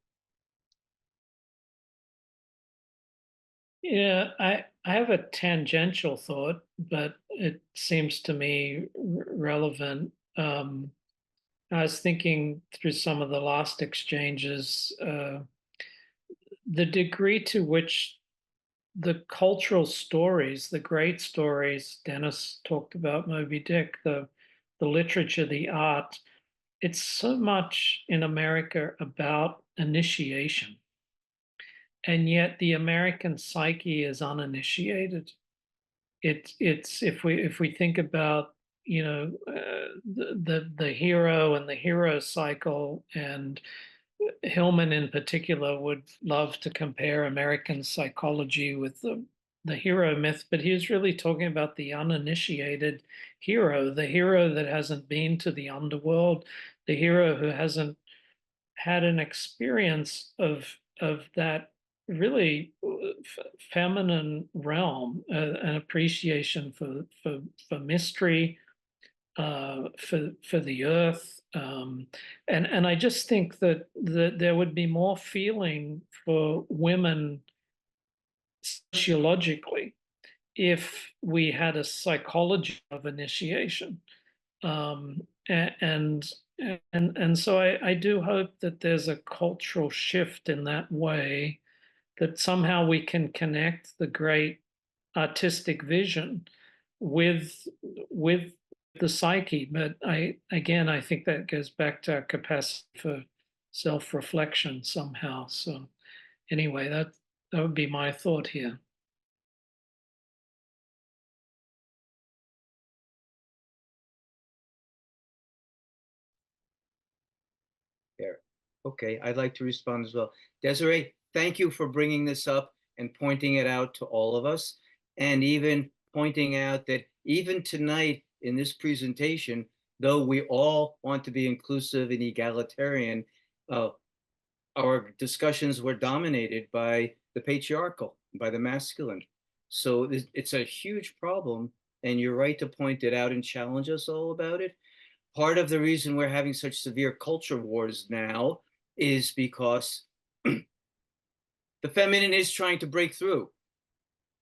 Yeah, I have a tangential thought, but it seems to me relevant. I was thinking through some of the last exchanges, the degree to which the cultural stories, the great stories, Dennis talked about Moby Dick, the literature, the art, it's so much in America about initiation. And yet the American psyche is uninitiated. It's if we think about, you know, the hero and the hero cycle, and Hillman in particular would love to compare American psychology with the hero myth, but he was really talking about the uninitiated hero, the hero that hasn't been to the underworld, the hero who hasn't had an experience of that really feminine realm, an appreciation for mystery, for the earth, and I just think that there would be more feeling for women sociologically if we had a psychology of initiation, and so I do hope that there's a cultural shift in that way, that somehow we can connect the great artistic vision with the psyche. But I think that goes back to our capacity for self-reflection somehow. So anyway, that would be my thought here. There. Okay, I'd like to respond as well. Desiree, thank you for bringing this up and pointing it out to all of us, and even pointing out that even tonight in this presentation, though we all want to be inclusive and egalitarian, our discussions were dominated by the patriarchal, by the masculine. So it's a huge problem, and you're right to point it out and challenge us all about it. Part of the reason we're having such severe culture wars now is because the feminine is trying to break through,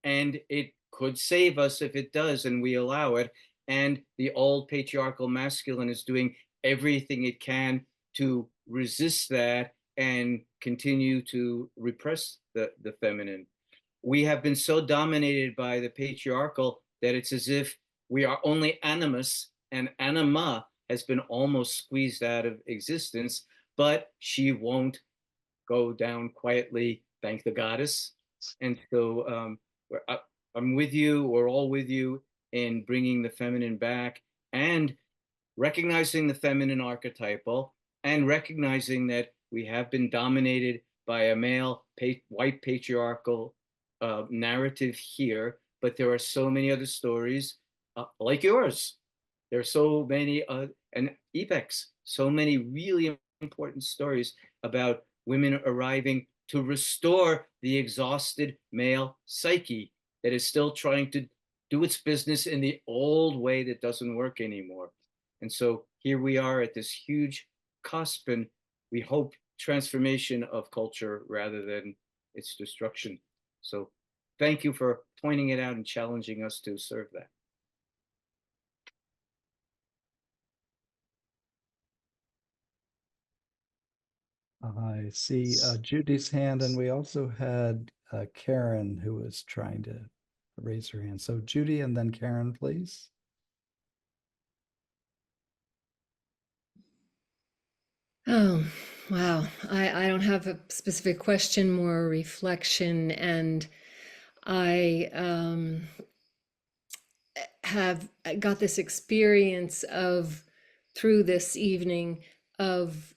and it could save us if it does, and we allow it. And the old patriarchal masculine is doing everything it can to resist that and continue to repress the feminine. We have been so dominated by the patriarchal that it's as if we are only animus, and anima has been almost squeezed out of existence, but she won't go down quietly, thank the goddess. And so I'm with you, we're all with you in bringing the feminine back, and recognizing the feminine archetypal, and recognizing that we have been dominated by a male white patriarchal narrative here, but there are so many other stories like yours. There are so many, and Ipek's, so many really important stories about women arriving to restore the exhausted male psyche that is still trying to do its business in the old way that doesn't work anymore. And so here we are at this huge cusp, and we hope transformation of culture rather than its destruction. So thank you for pointing it out and challenging us to serve that. I see Judy's hand, and we also had Karen, who was trying to raise her hand. So Judy and then Karen, please. Oh, Wow, I don't have a specific question, more a reflection, and I have got this experience of, through this evening, of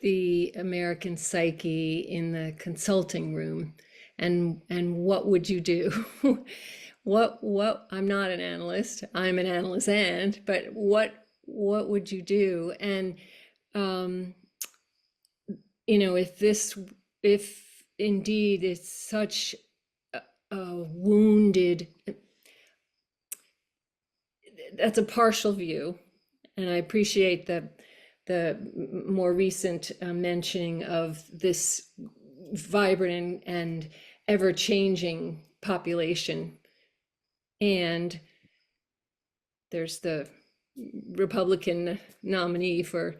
the American Psyche in the consulting room, and what would you do? what I'm not an analyst, I'm an analysand, but what would you do? And you know, if indeed it's such a wounded, that's a partial view, and I appreciate the more recent mentioning of this vibrant and ever-changing population. And there's the Republican nominee for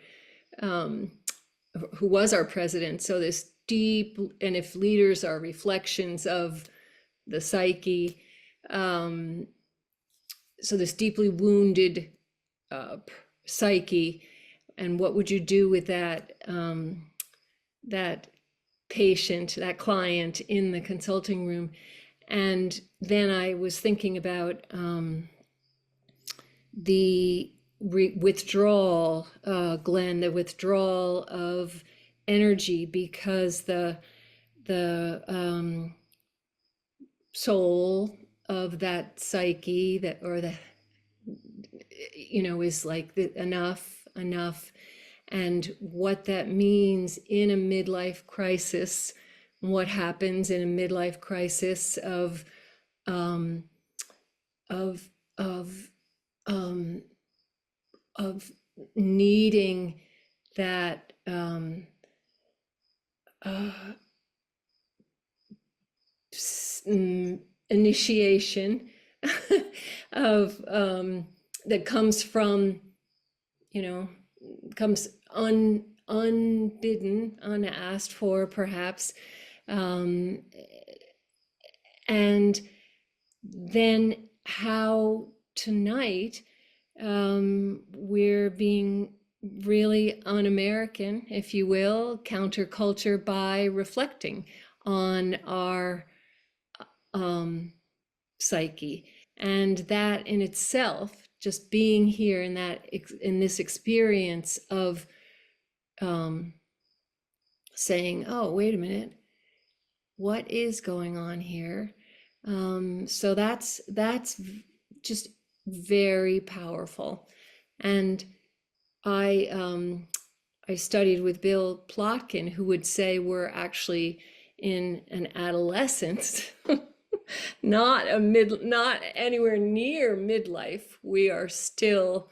who was our president. So this deep, and if leaders are reflections of the psyche, so this deeply wounded psyche, and what would you do with that that patient, that client in the consulting room? And then I was thinking about the withdrawal, Glenn, the withdrawal of energy, because the soul of that psyche, that, or the, you know, is like enough, and what that means in a midlife crisis, what happens in a midlife crisis of needing that initiation of that comes from, you know, comes unbidden, unasked for, perhaps, and then how tonight we're being really un-American, if you will, counterculture, by reflecting on our psyche. And that in itself, just being here in that, in this experience of saying, oh, wait a minute, what is going on here? So that's just very powerful. And I studied with Bill Plotkin, who would say we're actually in an adolescence, not anywhere near midlife. We are still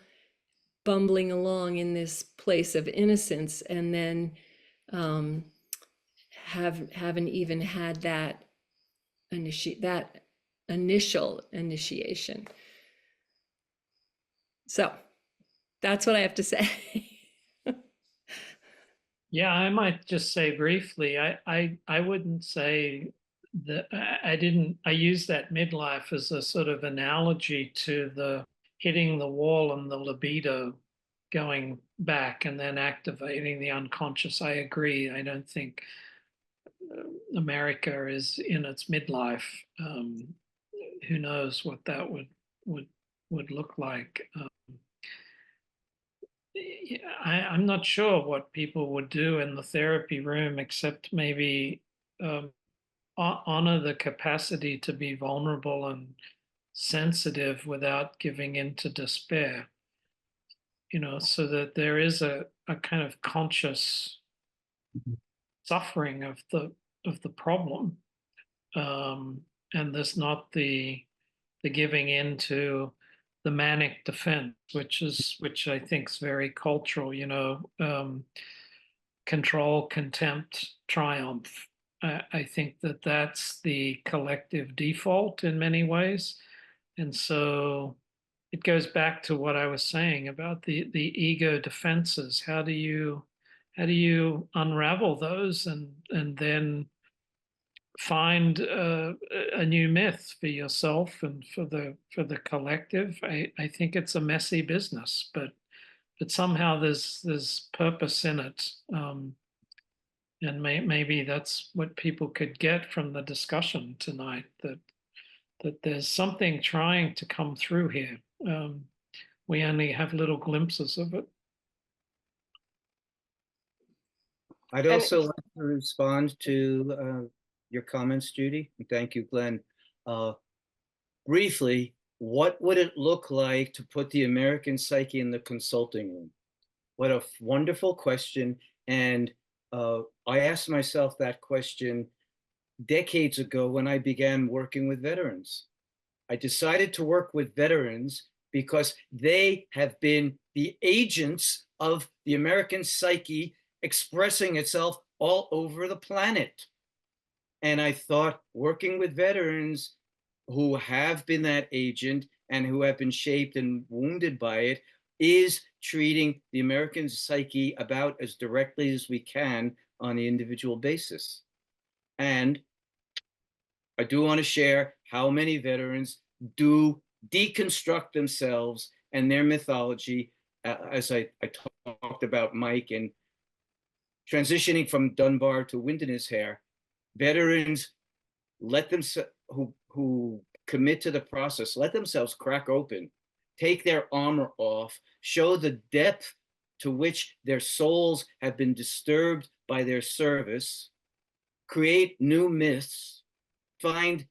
bumbling along in this place of innocence, and then haven't even had that initial initiation. So that's what I have to say. Yeah, I might just say briefly, I wouldn't say that I use that midlife as a sort of analogy to the hitting the wall and the libido going back and then activating the unconscious. I agree. I don't think America is in its midlife. Who knows what that would look like. I'm not sure what people would do in the therapy room, except maybe honor the capacity to be vulnerable and sensitive without giving into despair, you know, so that there is a kind of conscious suffering of the problem, and there's not the giving into the manic defense, which I think is very cultural, you know, control, contempt, triumph. I think that that's the collective default in many ways. And so it goes back to what I was saying about the ego defenses. How do you unravel those and then find a new myth for yourself and for the collective? I think it's a messy business, but somehow there's purpose in it. And maybe that's what people could get from the discussion tonight, that there's something trying to come through here. We only have little glimpses of it. I'd also like to respond to your comments, Judy, and thank you, Glenn. Briefly, what would it look like to put the American psyche in the consulting room? What a wonderful question. And I asked myself that question decades ago when I began working with veterans. I decided to work with veterans because they have been the agents of the American psyche expressing itself all over the planet. And I thought working with veterans who have been that agent and who have been shaped and wounded by it is treating the American psyche about as directly as we can on the individual basis. And I do want to share how many veterans do deconstruct themselves and their mythology, as I talked about Mike and transitioning from Dunbar to wind in his hair. Veterans let themselves, who commit to the process, let themselves crack open, take their armor off, show the depth to which their souls have been disturbed by their service, create new myths, find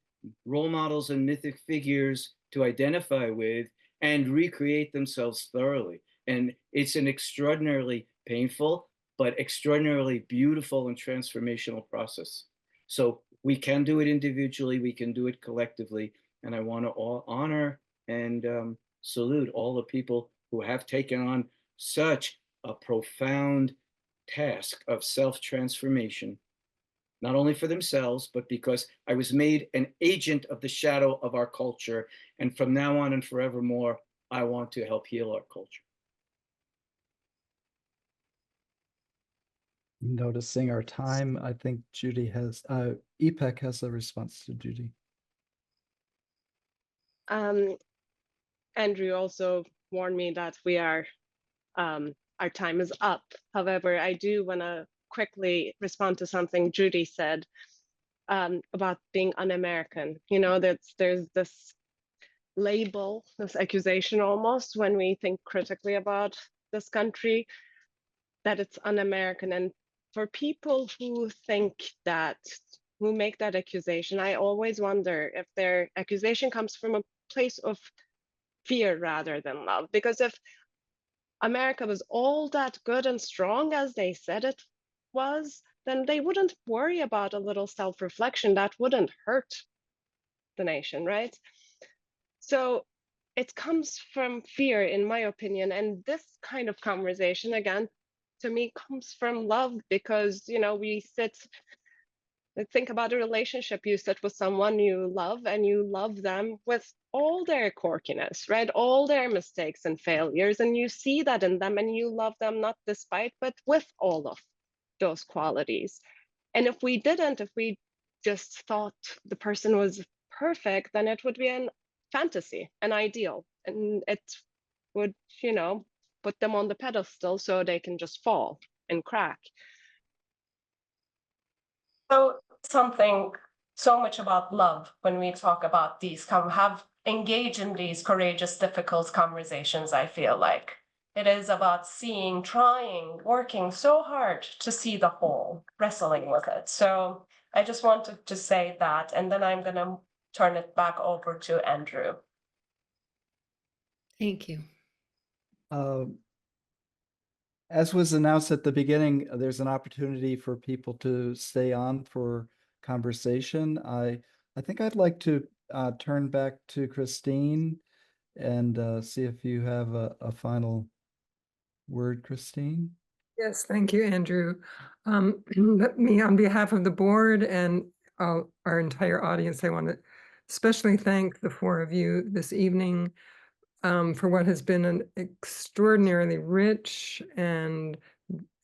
role models and mythic figures to identify with, and recreate themselves thoroughly. And it's an extraordinarily painful, but extraordinarily beautiful and transformational process. So we can do it individually, we can do it collectively. And I want to honor and salute all the people who have taken on such a profound task of self-transformation, not only for themselves, but because I was made an agent of the shadow of our culture. And from now on and forevermore, I want to help heal our culture. Noticing our time, I think Judy has, Ipek has a response to Judy. Andrew also warned me that we are, our time is up. However, I do want to quickly respond to something Judy said about being un-American. You know, there's this label, this accusation almost, when we think critically about this country, that it's un-American. And for people who think that, who make that accusation, I always wonder if their accusation comes from a place of fear rather than love. Because if America was all that good and strong as they said it was, then they wouldn't worry about a little self-reflection. That wouldn't hurt the nation, right? So it comes from fear, in my opinion. And this kind of conversation, again, to me, comes from love, because, you know, we think about a relationship. You sit with someone you love, and you love them with all their quirkiness, right? All their mistakes and failures. And you see that in them, and you love them not despite, but with all of those qualities. And if we didn't, if we just thought the person was perfect, then it would be an fantasy, an ideal. And it would, you know, put them on the pedestal so they can just fall and crack. So something so much about love when we talk about these, engage in these courageous, difficult conversations. I feel like it is about seeing, trying, working so hard to see the whole, wrestling with it. So I just wanted to say that, and then I'm going to turn it back over to Andrew. Thank you. As was announced at the beginning, there's an opportunity for people to stay on for conversation. I think I'd like to turn back to Christine and see if you have a final word, Christine. Yes, thank you, Andrew. Let me, on behalf of the board and our entire audience, I want to especially thank the four of you this evening for what has been an extraordinarily rich and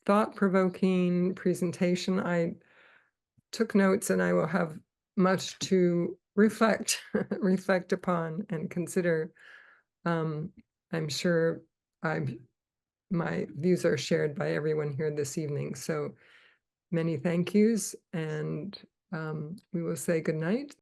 thought-provoking presentation. I took notes, and I will have much to reflect upon and consider. I'm sure my views are shared by everyone here this evening. So many thank yous, and we will say good night.